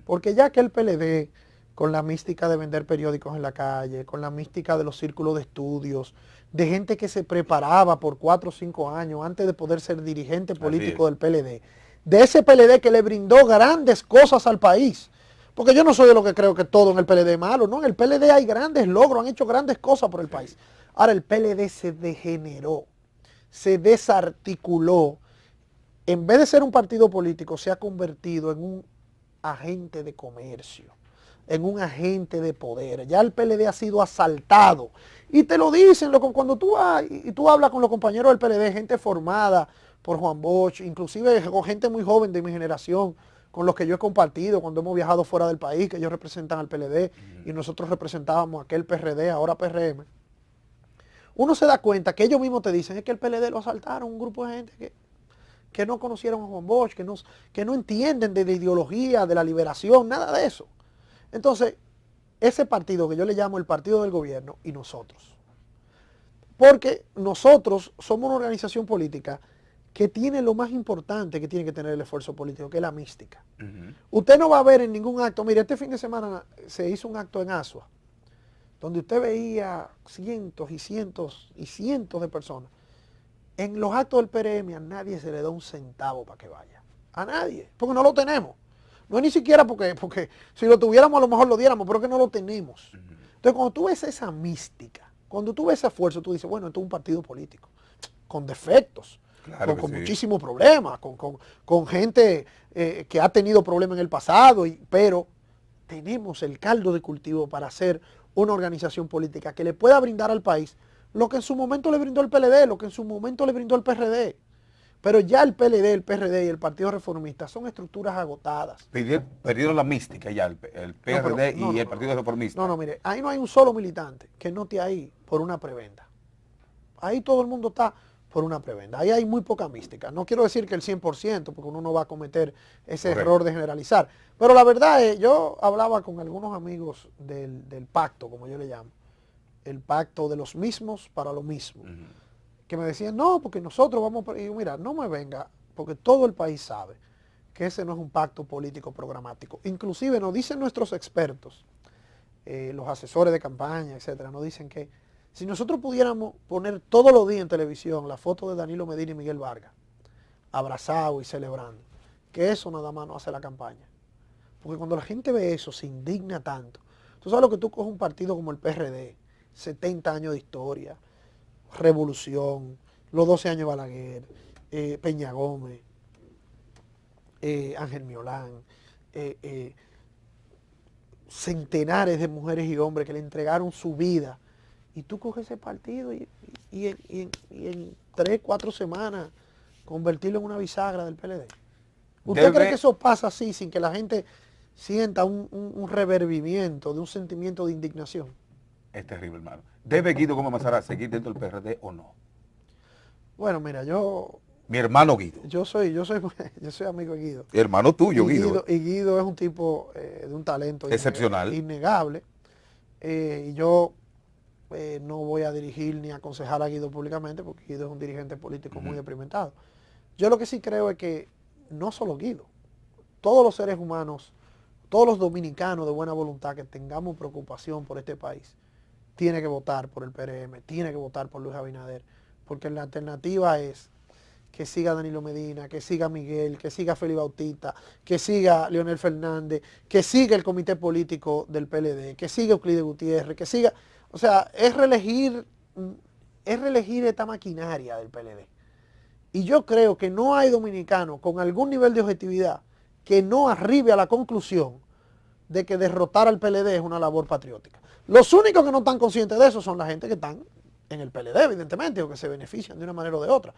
B: porque ya que el PLD, con la mística de vender periódicos en la calle, con la mística de los círculos de estudios, de gente que se preparaba por 4 o 5 años antes de poder ser dirigente político del PLD, de ese PLD que le brindó grandes cosas al país, porque yo no soy de lo que creo que todo en el PLD es malo, no, en el PLD hay grandes logros, han hecho grandes cosas por el país. Ahora el PLD se degeneró, se desarticuló, en vez de ser un partido político, se ha convertido en un agente de comercio, en un agente de poder. Ya el PLD ha sido asaltado. Y te lo dicen, cuando tú vas y tú hablas con los compañeros del PLD, gente formada por Juan Bosch, inclusive gente muy joven de mi generación, con los que yo he compartido cuando hemos viajado fuera del país, que ellos representan al PLD y nosotros representábamos aquel PRD, ahora PRM. Uno se da cuenta que ellos mismos te dicen es que el PLD lo asaltaron, un grupo de gente que no conocieron a Juan Bosch, que no entienden de la ideología, de la liberación, nada de eso. Entonces, ese partido que yo le llamo el partido del gobierno y nosotros. Porque nosotros somos una organización política que tiene lo más importante que tiene que tener el esfuerzo político, que es la mística. Usted no va a ver en ningún acto, mire, este fin de semana se hizo un acto en Asua, donde usted veía cientos y cientos y cientos de personas. En los actos del PRM a nadie se le da un centavo para que vaya. A nadie, porque no lo tenemos. No es ni siquiera porque si lo tuviéramos a lo mejor lo diéramos, pero que no lo tenemos. Entonces cuando tú ves esa mística, cuando tú ves ese esfuerzo, tú dices, bueno, esto es un partido político, con defectos,
A: Claro
B: con
A: sí.
B: muchísimos problemas, con gente que ha tenido problemas en el pasado, pero tenemos el caldo de cultivo para hacer una organización política que le pueda brindar al país lo que en su momento le brindó el PLD, lo que en su momento le brindó el PRD. Pero ya el PLD, el PRD y el Partido Reformista son estructuras agotadas.
A: Perdieron la mística ya, el PRD y el Partido Reformista.
B: No, mire, ahí no hay un solo militante que no esté ahí por una prebenda. Ahí todo el mundo está por una prebenda. Ahí hay muy poca mística. No quiero decir que el 100%, porque uno no va a cometer ese error de generalizar. Pero la verdad es, yo hablaba con algunos amigos del pacto, como yo le llamo, el pacto de los mismos para lo mismo. Que me decían, no, porque nosotros vamos, y yo, mira, no me venga, porque todo el país sabe que ese no es un pacto político programático. Inclusive nos dicen nuestros expertos, los asesores de campaña, etcétera, nos dicen que si nosotros pudiéramos poner todos los días en televisión la foto de Danilo Medina y Miguel Vargas, abrazados y celebrando, que eso nada más no hace la campaña. Porque cuando la gente ve eso, se indigna tanto. Tú sabes lo que tú coges un partido como el PRD, 70 años de historia, revolución, los 12 años de Balaguer, Peña Gómez, Ángel Miolán, centenares de mujeres y hombres que le entregaron su vida, y tú coges ese partido y en 3, 4 semanas convertirlo en una bisagra del PLD. ¿Usted cree que eso pasa así sin que la gente sienta un revervimiento de un sentimiento de indignación?
A: Es terrible, hermano. ¿Debe Guido Gómez Mazara seguir dentro del PRD o no?
B: Bueno, mira,
A: Mi hermano Guido.
B: Yo soy amigo de Guido.
A: Hermano tuyo, Guido.
B: Y Guido es un tipo de un talento
A: excepcional,
B: innegable. Y yo no voy a dirigir ni aconsejar a Guido públicamente porque Guido es un dirigente político muy experimentado. Yo lo que sí creo es que no solo Guido, todos los seres humanos, todos los dominicanos de buena voluntad que tengamos preocupación por este país, tiene que votar por el PRM, tiene que votar por Luis Abinader, porque la alternativa es que siga Danilo Medina, que siga Miguel, que siga Félix Bautista, que siga Leonel Fernández, que siga el comité político del PLD, que siga Euclides Gutiérrez, que siga, o sea, es reelegir esta maquinaria del PLD. Y yo creo que no hay dominicano con algún nivel de objetividad que no arribe a la conclusión de que derrotar al PLD es una labor patriótica. Los únicos que no están conscientes de eso son la gente que están en el PLD, evidentemente, o que se benefician de una manera o de otra.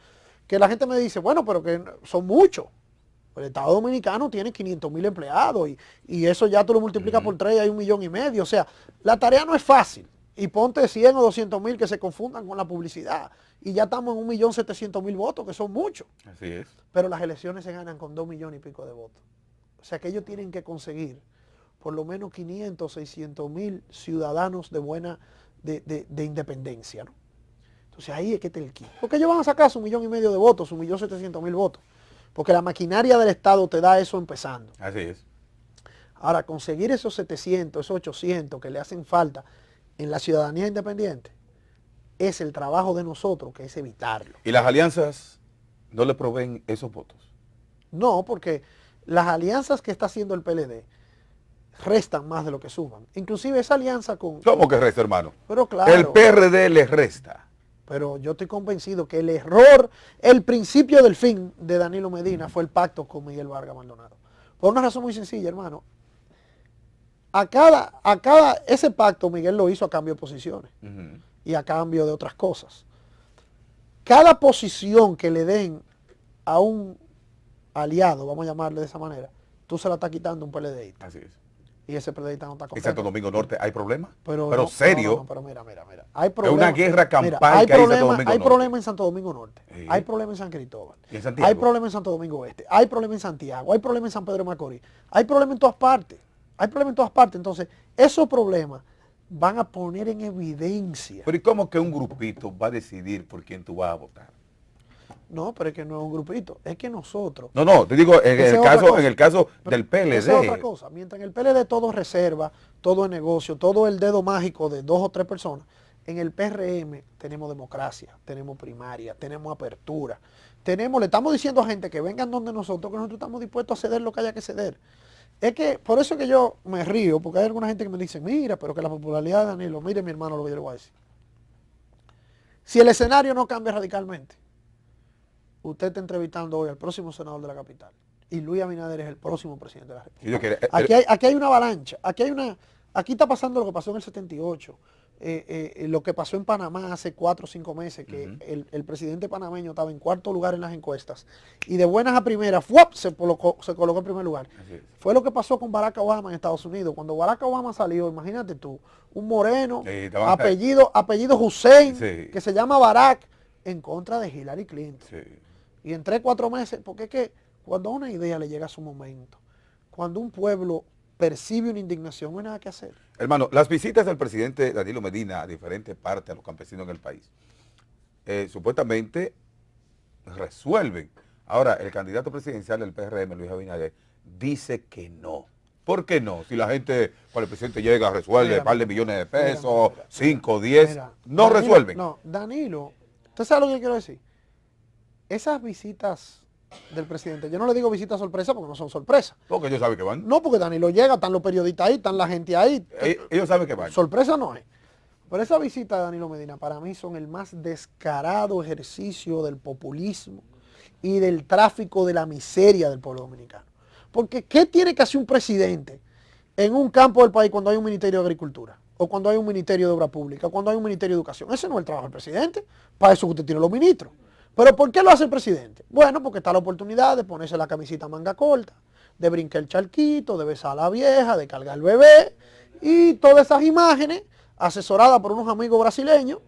B: Que la gente me dice, bueno, pero que son muchos. El Estado Dominicano tiene 500,000 empleados y eso ya tú lo multiplicas por 3 y hay 1,5 millones. O sea, la tarea no es fácil. Y ponte 100 o 200,000 que se confundan con la publicidad. Y ya estamos en 1,700,000 votos, que son muchos.
A: Así es.
B: Pero las elecciones se ganan con 2 millones y pico de votos. O sea que ellos tienen que conseguir por lo menos 500, 600,000 ciudadanos de independencia, ¿no? Entonces ahí es que está el kit. Porque ellos van a sacar su 1,5 millones de votos, su 1,700,000 votos. Porque la maquinaria del Estado te da eso empezando.
A: Así es.
B: Ahora, conseguir esos 700, esos 800 que le hacen falta en la ciudadanía independiente, es el trabajo de nosotros, que es evitarlo.
A: ¿Y las alianzas no le proveen esos votos?
B: No, porque las alianzas que está haciendo el PLD restan más de lo que suman. Inclusive esa alianza con...
A: ¿Cómo que resta, hermano?
B: Pero claro.
A: El PRD le resta.
B: Pero yo estoy convencido que el error, el principio del fin de Danilo Medina fue el pacto con Miguel Vargas Maldonado. Por una razón muy sencilla, hermano. Ese pacto Miguel lo hizo a cambio de posiciones y a cambio de otras cosas. Cada posición que le den a un aliado, vamos a llamarle de esa manera, tú se la estás quitando a un PLDista.
A: Así es.
B: Y ese PLDista no está contento.
A: ¿En Santo Domingo Norte hay problemas?
B: Pero
A: no, serio.
B: No, pero mira. Hay
A: es una guerra campal
B: hay
A: que hay en Santo Domingo Norte.
B: Hay problemas en Santo Domingo Norte.
A: Sí.
B: Hay problemas en San Cristóbal.
A: ¿Y en Santiago?
B: Hay problemas en Santo Domingo Oeste. Hay problemas en Santiago. Hay problemas en San Pedro de Macorís. Hay problemas en todas partes. Hay problemas en todas partes. Entonces, esos problemas van a poner en evidencia.
A: Pero ¿y cómo que un grupito va a decidir por quién tú vas a votar?
B: No, pero es que no es un grupito, es que nosotros.
A: No, te digo, en el caso
B: Pero
A: del PLD.
B: esa es otra cosa. Mientras en el PLD todo es reserva, todo es negocio, todo es el dedo mágico de 2 o 3 personas, en el PRM tenemos democracia, tenemos primaria, tenemos apertura. Le estamos diciendo a gente que vengan donde nosotros, que nosotros estamos dispuestos a ceder lo que haya que ceder. Es que, por eso que yo me río, porque hay alguna gente que me dice, mira, pero que la popularidad de Danilo, mire mi hermano lo que yo le voy a decir. Si el escenario no cambia radicalmente, usted está entrevistando hoy al próximo senador de la capital y Luis Abinader es el próximo presidente de la República. Aquí hay una avalancha, aquí está pasando lo que pasó en el 78, lo que pasó en Panamá hace 4 o 5 meses, que el presidente panameño estaba en cuarto lugar en las encuestas y de buenas a primeras se colocó en primer lugar. Fue lo que pasó con Barack Obama en Estados Unidos. Cuando Barack Obama salió, imagínate tú, un moreno, apellido Hussein, que se llama Barack, en contra de Hillary Clinton. Y en 3 o 4 meses, porque es que cuando a una idea le llega a su momento, cuando un pueblo percibe una indignación, no hay nada que hacer.
A: Hermano, las visitas del presidente Danilo Medina a diferentes partes, a los campesinos en el país, supuestamente resuelven. Ahora, el candidato presidencial del PRM, Luis Abinader, dice que no. ¿Por qué no? Si la gente, cuando el presidente llega, resuelve un par de millones de pesos, 5, 10, no Danilo, resuelven.
B: No, Danilo, ¿usted sabe lo que yo quiero decir? Esas visitas del presidente, yo no le digo visitas sorpresa porque no son sorpresas.
A: Porque ellos saben que van.
B: No, porque Danilo llega, están los periodistas ahí, están la gente ahí.
A: Ellos saben que van.
B: Sorpresa no es. Pero esa visita de Danilo Medina para mí son el más descarado ejercicio del populismo y del tráfico de la miseria del pueblo dominicano. Porque ¿qué tiene que hacer un presidente en un campo del país cuando hay un ministerio de Agricultura? O cuando hay un ministerio de Obra Pública, o cuando hay un ministerio de Educación. Ese no es el trabajo del presidente. Para eso usted tiene los ministros. ¿Pero por qué lo hace el presidente? Bueno, porque está la oportunidad de ponerse la camisita manga corta, de brincar el charquito, de besar a la vieja, de cargar el bebé, y todas esas imágenes, asesoradas por unos amigos brasileños,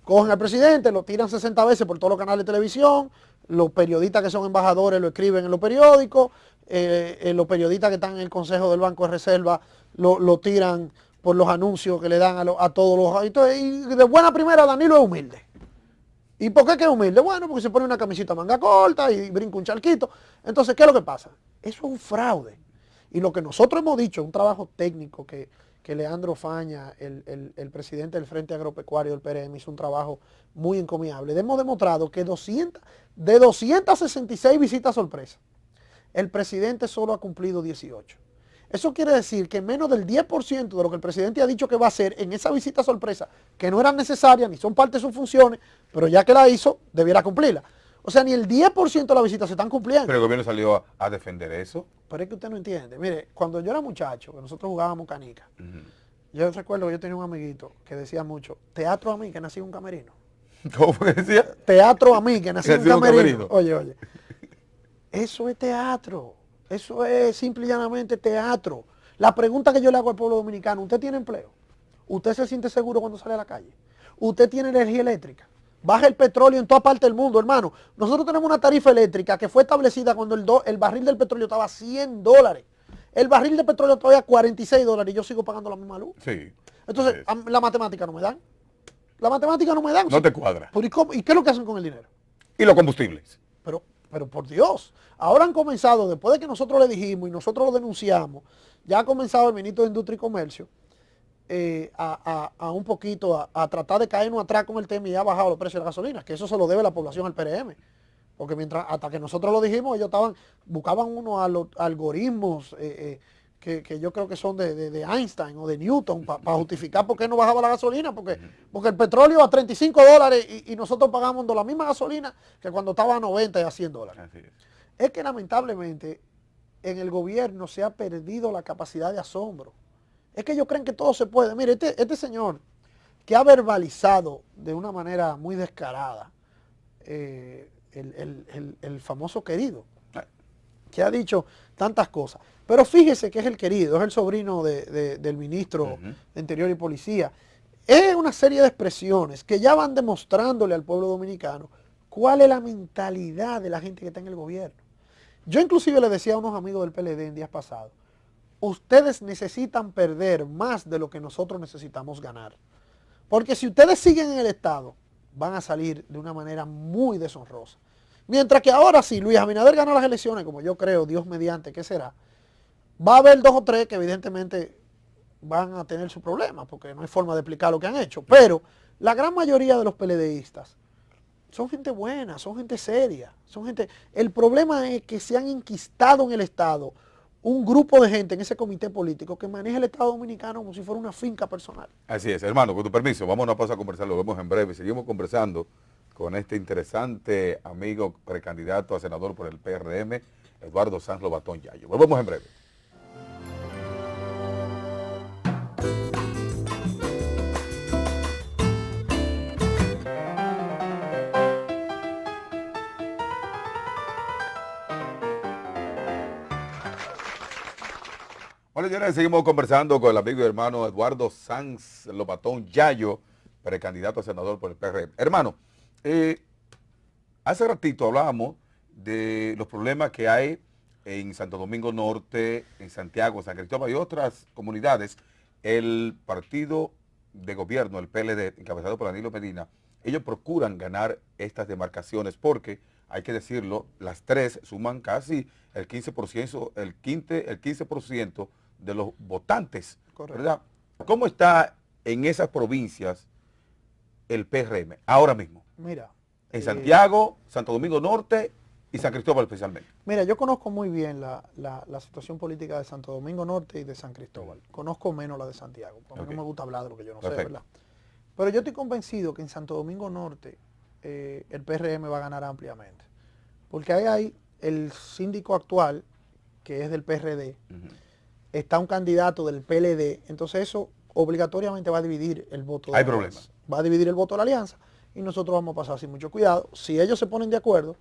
B: cogen al presidente, lo tiran 60 veces por todos los canales de televisión, los periodistas que son embajadores lo escriben en los periódicos, los periodistas que están en el Consejo del Banco de Reserva lo tiran por los anuncios que le dan a todos los... Entonces, y de buena primera Danilo es humilde. ¿Y por qué que es humilde? Bueno, porque se pone una camisita manga corta y brinca un charquito. Entonces, ¿qué es lo que pasa? Eso es un fraude. Y lo que nosotros hemos dicho, un trabajo técnico que Leandro Faña, el presidente del Frente Agropecuario del PRM, hizo un trabajo muy encomiable. Hemos demostrado que de 266 visitas sorpresa, el presidente solo ha cumplido 18. Eso quiere decir que menos del 10% de lo que el presidente ha dicho que va a hacer en esa visita sorpresa, que no eran necesarias ni son parte de sus funciones, pero ya que la hizo, debiera cumplirla. O sea, ni el 10% de las visitas se están cumpliendo.
A: Pero el gobierno salió a defender eso.
B: Pero es que usted no entiende. Mire, cuando yo era muchacho, que nosotros jugábamos canica, yo recuerdo que yo tenía un amiguito que decía mucho, teatro a mí que nací en un camerino.
A: ¿Cómo fue que decía?
B: Teatro a mí que nací en un camerino. Oye. Eso es teatro. Eso es simple y llanamente teatro. La pregunta que yo le hago al pueblo dominicano, ¿usted tiene empleo? ¿Usted se siente seguro cuando sale a la calle? ¿Usted tiene energía eléctrica? Baja el petróleo en toda parte del mundo, hermano. Nosotros tenemos una tarifa eléctrica que fue establecida cuando el barril del petróleo estaba a $100. El barril de petróleo todavía a $46 y yo sigo pagando la misma luz.
A: Sí.
B: Entonces, la matemática no me dan. La matemática no me dan.
A: No te cuadra.
B: ¿Y qué es lo que hacen con el dinero?
A: Y los combustibles.
B: Pero por Dios, ahora han comenzado, después de que nosotros le dijimos y nosotros lo denunciamos, ya ha comenzado el ministro de Industria y Comercio a un poquito a tratar de caernos atrás con el tema y ha bajado los precios de la gasolina, que eso se lo debe la población al PRM. Porque hasta que nosotros lo dijimos, ellos buscaban unos algoritmos que yo creo que son de Einstein o de Newton para justificar por qué no bajaba la gasolina, porque el petróleo a $35 y nosotros pagamos la misma gasolina que cuando estaba a 90 y a $100.
A: Así es.
B: Es que lamentablemente en el gobierno se ha perdido la capacidad de asombro. Es que ellos creen que todo se puede. Mire, este señor que ha verbalizado de una manera muy descarada el famoso querido, que ha dicho tantas cosas. Pero fíjese que es el querido, es el sobrino del ministro de Interior y Policía. Es una serie de expresiones que ya van demostrándole al pueblo dominicano cuál es la mentalidad de la gente que está en el gobierno. Yo inclusive le decía a unos amigos del PLD en días pasados, ustedes necesitan perder más de lo que nosotros necesitamos ganar. Porque si ustedes siguen en el Estado, van a salir de una manera muy deshonrosa. Mientras que ahora si Luis Abinader gana las elecciones, como yo creo, Dios mediante, ¿qué será? Va a haber 2 o 3 que evidentemente van a tener su problema, porque no hay forma de explicar lo que han hecho. Pero la gran mayoría de los PLDistas son gente buena, son gente seria, son gente... El problema es que se han enquistado en el Estado un grupo de gente en ese comité político que maneja el Estado Dominicano como si fuera una finca personal.
A: Así es, hermano, con tu permiso, vamos a una pausa a conversar, lo vemos en breve. Seguimos conversando con este interesante amigo precandidato a senador por el PRM, Eduardo Sanz Lobatón Yayo. Volvemos en breve. Bueno, señores, seguimos conversando con el amigo y hermano Eduardo Sanz Lobatón Yayo, precandidato a senador por el PRM. Hermano, hace ratito hablábamos de los problemas que hay en Santo Domingo Norte, en Santiago, San Cristóbal y otras comunidades. El partido de gobierno, el PLD, encabezado por Danilo Medina, ellos procuran ganar estas demarcaciones porque, hay que decirlo, las tres suman casi el 15%, el 15% de los votantes. Correcto. ¿Verdad? ¿Cómo está en esas provincias el PRM ahora mismo?
B: Mira.
A: En Santiago, Santo Domingo Norte y San Cristóbal especialmente.
B: Mira, yo conozco muy bien la situación política de Santo Domingo Norte y de San Cristóbal. Conozco menos la de Santiago, porque no me gusta hablar de lo que yo no sé, ¿verdad? Pero yo estoy convencido que en Santo Domingo Norte el PRM va a ganar ampliamente. Porque ahí hay el síndico actual, que es del PRD, está un candidato del PLD, entonces eso obligatoriamente va a dividir el voto.
A: Hay problemas.
B: Va a dividir el voto de la alianza y nosotros vamos a pasar sin mucho cuidado. Si ellos se ponen de acuerdo,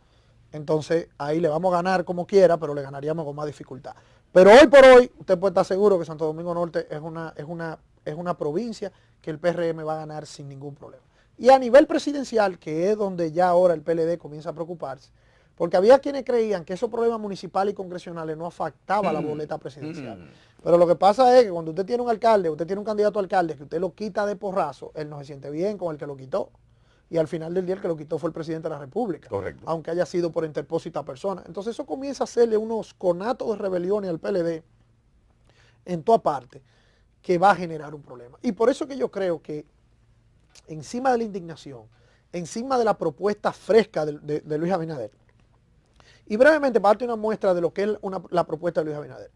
B: entonces ahí le vamos a ganar como quiera, pero le ganaríamos con más dificultad. Pero hoy por hoy, usted puede estar seguro que Santo Domingo Norte es una provincia que el PRM va a ganar sin ningún problema. Y a nivel presidencial, que es donde ya ahora el PLD comienza a preocuparse, porque había quienes creían que esos problemas municipales y congresionales no afectaban la boleta presidencial. Pero lo que pasa es que cuando usted tiene un alcalde, usted tiene un candidato a alcalde, que usted lo quita de porrazo, él no se siente bien con el que lo quitó. Y al final del día el que lo quitó fue el presidente de la República.
A: Correcto.
B: Aunque haya sido por interpósita persona. Entonces eso comienza a hacerle unos conatos de rebeliones al PLD en toda parte, que va a generar un problema. Y por eso que yo creo que encima de la indignación, encima de la propuesta fresca de Luis Abinader, y brevemente para darte una muestra de lo que es la propuesta de Luis Abinader.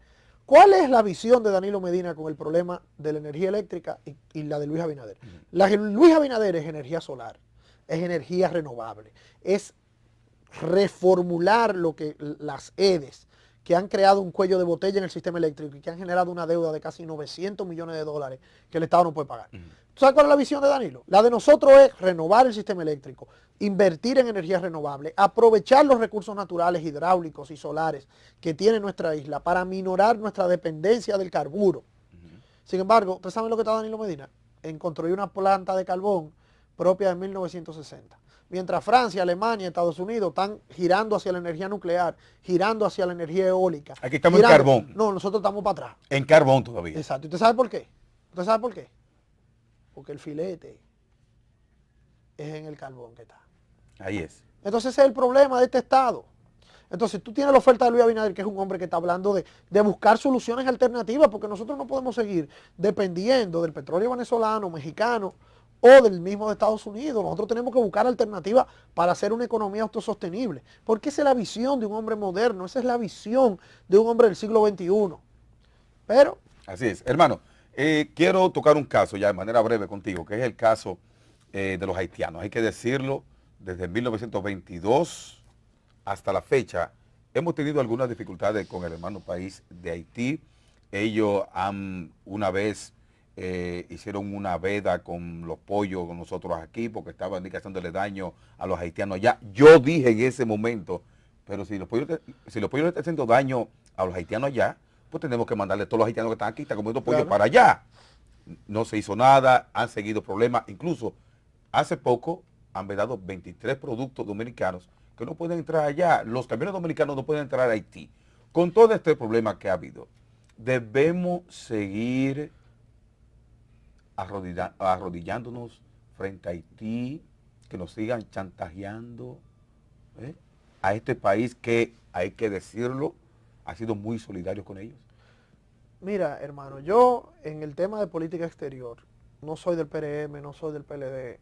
B: ¿Cuál es la visión de Danilo Medina con el problema de la energía eléctrica y la de Luis Abinader? La de Luis Abinader es energía solar, es energía renovable, es reformular lo que las EDES, que han creado un cuello de botella en el sistema eléctrico y que han generado una deuda de casi 900 millones de dólares que el Estado no puede pagar. ¿Tú sabes cuál es la visión de Danilo? La de nosotros es renovar el sistema eléctrico, invertir en energías renovables, aprovechar los recursos naturales hidráulicos y solares que tiene nuestra isla para minorar nuestra dependencia del carburo. Sin embargo, ¿ustedes saben lo que está Danilo Medina? En construir una planta de carbón propia de 1960. Mientras Francia, Alemania, Estados Unidos están girando hacia la energía nuclear, girando hacia la energía eólica.
A: Aquí estamos en carbón.
B: No, nosotros estamos para atrás.
A: En carbón todavía.
B: Exacto. ¿Y usted sabe por qué? ¿Usted sabe por qué? Porque el filete es en el carbón que está.
A: Ahí es.
B: Entonces ese es el problema de este Estado. Entonces tú tienes la oferta de Luis Abinader, que es un hombre que está hablando de buscar soluciones alternativas, porque nosotros no podemos seguir dependiendo del petróleo venezolano, mexicano, o del mismo de Estados Unidos. Nosotros tenemos que buscar alternativas para hacer una economía autosostenible. Porque esa es la visión de un hombre moderno, esa es la visión de un hombre del siglo XXI. Pero...
A: Así es. Hermano, quiero tocar un caso ya de manera breve contigo, que es el caso de los haitianos. Hay que decirlo, desde 1922 hasta la fecha, hemos tenido algunas dificultades con el hermano país de Haití. Ellos han una vez... hicieron una veda con los pollos con nosotros aquí porque estaban haciéndole daño a los haitianos allá. Yo dije en ese momento, pero si los pollos le están haciendo daño a los haitianos allá, pues tenemos que mandarle a todos los haitianos que están aquí, están comiendo pollo para allá. No se hizo nada, han seguido problemas. Incluso hace poco han vedado 23 productos dominicanos que no pueden entrar allá. Los camiones dominicanos no pueden entrar a Haití. Con todo este problema que ha habido, debemos seguir arrodillándonos frente a Haití, que nos sigan chantajeando a este país que, hay que decirlo, ha sido muy solidario con ellos.
B: Mira, hermano, yo en el tema de política exterior, no soy del PRM, no soy del PLD.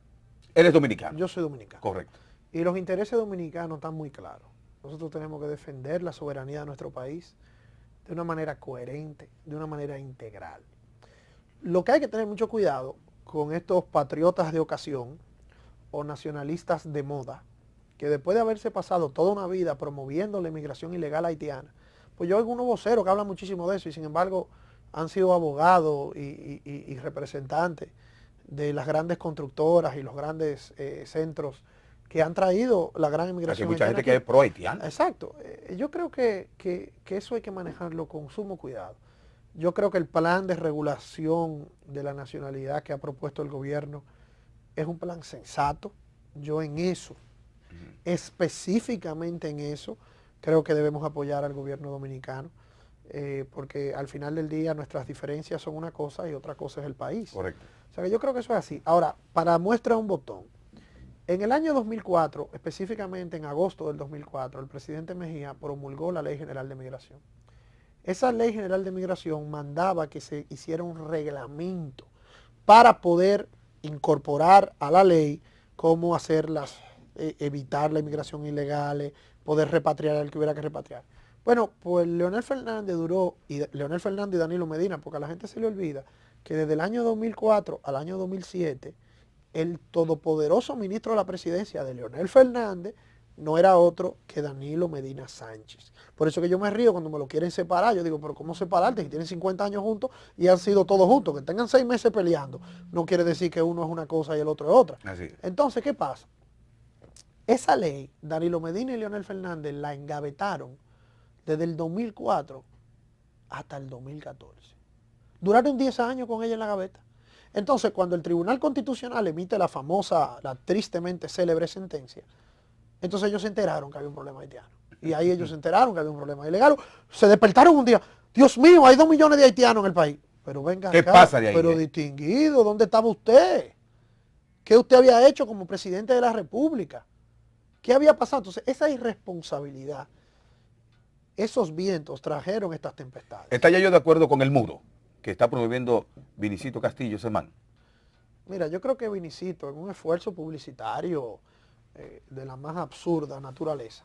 A: Él es dominicano.
B: Yo soy dominicano.
A: Correcto.
B: Y los intereses dominicanos están muy claros. Nosotros tenemos que defender la soberanía de nuestro país de una manera coherente, de una manera integral. Lo que hay que tener mucho cuidado con estos patriotas de ocasión o nacionalistas de moda, que después de haberse pasado toda una vida promoviendo la inmigración ilegal haitiana, pues yo oigo unos voceros que hablan muchísimo de eso y sin embargo han sido abogados y representantes de las grandes constructoras y los grandes centros que han traído la gran inmigración.
A: Hay mucha gente que es pro haitiana.
B: Exacto. Yo creo que eso hay que manejarlo con sumo cuidado. Yo creo que el plan de regulación de la nacionalidad que ha propuesto el gobierno es un plan sensato. Yo en eso, específicamente en eso, creo que debemos apoyar al gobierno dominicano, porque al final del día nuestras diferencias son una cosa y otra cosa es el país.
A: Correcto.
B: O sea que yo creo que eso es así. Ahora, para muestra un botón, en el año 2004, específicamente en agosto del 2004, el presidente Mejía promulgó la Ley General de Migración. Esa Ley General de Migración mandaba que se hiciera un reglamento para poder incorporar a la ley cómo hacerlas, evitar la inmigración ilegal, poder repatriar al que hubiera que repatriar. Bueno, pues Leonel Fernández Leonel Fernández y Danilo Medina, porque a la gente se le olvida que desde el año 2004 al año 2007, el todopoderoso ministro de la presidencia de Leonel Fernández no era otro que Danilo Medina Sánchez. Por eso que yo me río cuando me lo quieren separar. Yo digo, pero ¿cómo separarte? Si tienen 50 años juntos y han sido todos juntos. Que tengan 6 meses peleando no quiere decir que uno es una cosa y el otro es otra.
A: Así.
B: Entonces, ¿qué pasa? Esa ley, Danilo Medina y Leonel Fernández la engavetaron desde el 2004 hasta el 2014. Duraron 10 años con ella en la gaveta. Entonces, cuando el Tribunal Constitucional emite la famosa, la tristemente célebre sentencia, entonces ellos se enteraron que había un problema haitiano. Y ahí ellos se enteraron que había un problema ilegal. Se despertaron un día. Dios mío, hay 2 millones de haitianos en el país. Pero venga
A: ¿qué
B: acá,
A: pasa de ahí?
B: Pero distinguido, ¿dónde estaba usted? ¿Qué usted había hecho como presidente de la República? ¿Qué había pasado? Entonces, esa irresponsabilidad, esos vientos trajeron estas tempestades.
A: ¿Está ya yo de acuerdo con el muro que está promoviendo Vinicito Castillo, ese man?
B: Mira, yo creo que Vinicito, en un esfuerzo publicitario de la más absurda naturaleza,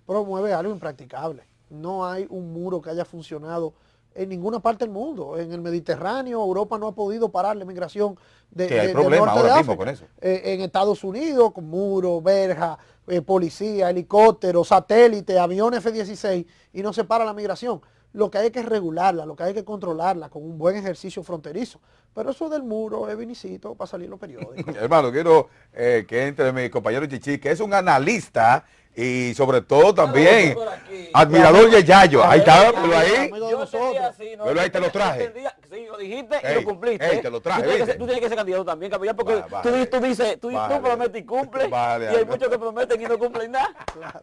B: promueve algo impracticable. No hay un muro que haya funcionado en ninguna parte del mundo. En el Mediterráneo, Europa no ha podido parar la migración
A: hay problema ahora mismo con eso.
B: En Estados Unidos, con muros, verja, policía, helicópteros, satélites, aviones F-16, y no se para la migración. Lo que hay que regularla, lo que hay que controlarla con un buen ejercicio fronterizo. Pero eso del muro es Vinicito para salir en los periódicos.
A: Hermano, quiero que entre mi compañero Chichi, que es un analista y sobre todo también admirador de Yayo. Ahí está, pero ahí.
C: Yo entendía así, ¿no?
A: Pero ahí te lo traje.
C: Sí, lo dijiste y lo cumpliste.
A: Ey, te lo traje,
C: Tú tienes que ser candidato también, capellán, porque tú dices, tú prometes y cumples, y hay muchos que prometen y no cumplen nada.
B: Claro.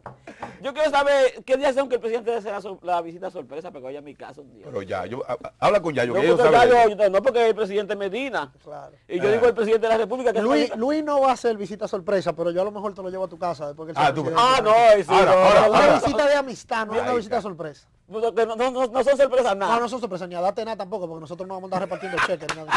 C: Yo quiero saber qué día son que el presidente hace la visita sorpresa para que vaya a mi casa un día.
A: Pero Yayo, habla con Yayo, que
C: No,
A: ellos
C: porque
A: saben.
C: no porque es el presidente Medina.
B: Claro.
C: Y yo digo el presidente de la República que
B: Luis no va a hacer visita sorpresa, pero yo a lo mejor te lo llevo a tu casa después que él sea presidente.
C: no, sí,
A: Ahora,
B: Una visita de amistad, no es una visita sorpresa.
C: no son sorpresas nada.
B: No, no son sorpresas, ni a darte nada tampoco, porque nosotros no vamos a andar repartiendo cheques. Ni nada.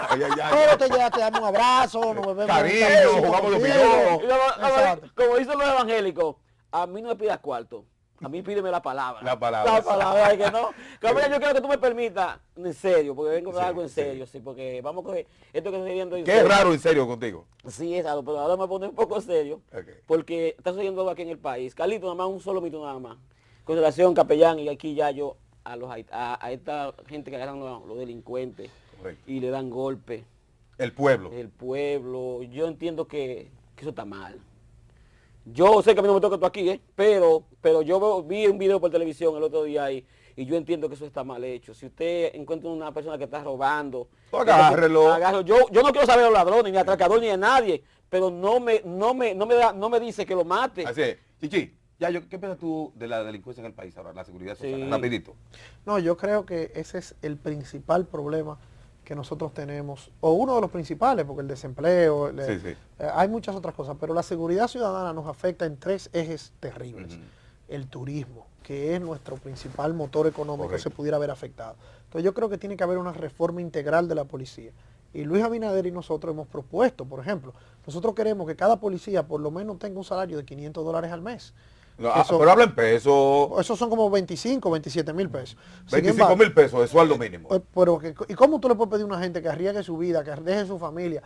A: Ay, ay, ay.
B: Pero te llegas, te damos un abrazo, nos bebemos.
A: Cariño, jugamos dominó.
B: Exacto.
C: Como dicen los evangélicos, a mí no me pidas cuarto. A mí pídeme la palabra.
A: La palabra.
C: La palabra, que no. Cabrera, yo quiero que tú me permitas, en serio, porque vengo a hablar algo en serio, sí, porque vamos a coger esto que estoy viendo en
A: Qué
C: serio.
A: raro en serio contigo.
C: Sí, es algo, pero ahora me pone un poco serio, porque está sucediendo algo aquí en el país. Carlito, nada más, un solo mito nada más. Con relación, capellán, y aquí ya yo, a esta gente que agarran los delincuentes.
A: Correcto.
C: Y le dan golpe.
A: El pueblo.
C: El pueblo, yo entiendo que eso está mal. Yo sé que a mí no me toca tú aquí, pero yo vi un video por televisión el otro día y yo entiendo que eso está mal hecho. Si usted encuentra una persona que está robando,
A: agárrelo.
C: Yo no quiero saber de los ladrones, ni atracadores, ni de nadie, pero no me dice que lo mate.
A: Así es. Chichi, ¿qué piensas tú de la delincuencia en el país ahora, la seguridad social?
C: Sí.
A: Rapidito.
B: No, yo creo que ese es el principal problema que nosotros tenemos, o uno de los principales, porque el desempleo,
A: Sí.
B: hay muchas otras cosas, pero la seguridad ciudadana nos afecta en 3 ejes terribles. El turismo, que es nuestro principal motor económico,
A: Correcto.
B: se pudiera haber afectado. Entonces yo creo que tiene que haber una reforma integral de la policía. Y Luis Abinader y nosotros hemos propuesto, por ejemplo, nosotros queremos que cada policía por lo menos tenga un salario de $500 al mes.
A: No,
B: Eso-
A: pero habla en pesos,
B: Esos son como 25, 27 mil pesos. Sin
A: 25 mil pesos de sueldo mínimo.
B: ¿Y cómo tú le puedes pedir a una gente que arriesgue su vida, que deje su familia,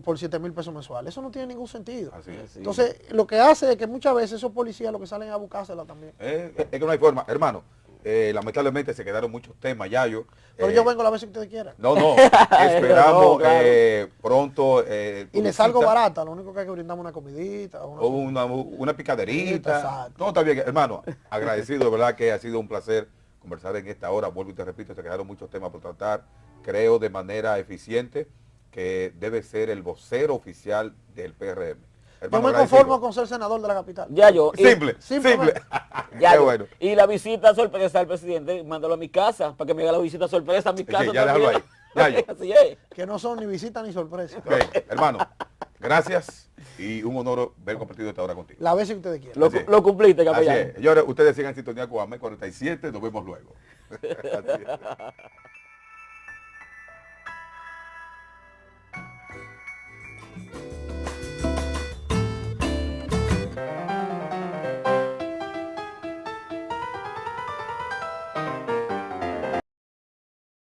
B: por 7 mil pesos mensuales? Eso no tiene ningún sentido.
A: Así es.
B: Entonces, lo que hace es que muchas veces esos policías lo que salen a buscársela también.
A: Es que no hay forma. Hermano, lamentablemente se quedaron muchos temas, Yayo.
B: Pero yo vengo la vez que ustedes quieran.
A: No, esperamos
C: No, claro.
A: pronto.
B: Y le salgo barata, lo único que hay que brindar una comidita.
A: O una picaderita.
B: Exacto.
A: Todo está bien, hermano. Agradecido, de verdad que ha sido un placer conversar en esta hora. Vuelvo y te repito, se quedaron muchos temas por tratar. Creo de manera eficiente que debe ser el vocero oficial del PRM.
B: Yo
A: Hermano,
B: me
A: agradecido.
B: conformo con ser senador de la capital.
C: Ya yo.
A: Simple,
B: Simplemente.
C: Ya
A: Qué
C: yo.
A: bueno.
C: Y la visita sorpresa al presidente, mándalo a mi casa, para que me haga la visita sorpresa a mi casa.
A: ya déjalo
C: también.
A: ahí. Ya yo.
C: Así es.
B: Que no son ni visita ni sorpresa.
A: Ok, hermano, gracias y un honor ver compartido esta hora contigo.
B: La vez que ustedes quieran.
A: Así es.
C: Lo cumpliste,
A: Así
C: capellán.
A: es. Señores, ustedes sigan en sintonía con AME 47, nos vemos luego. Así es.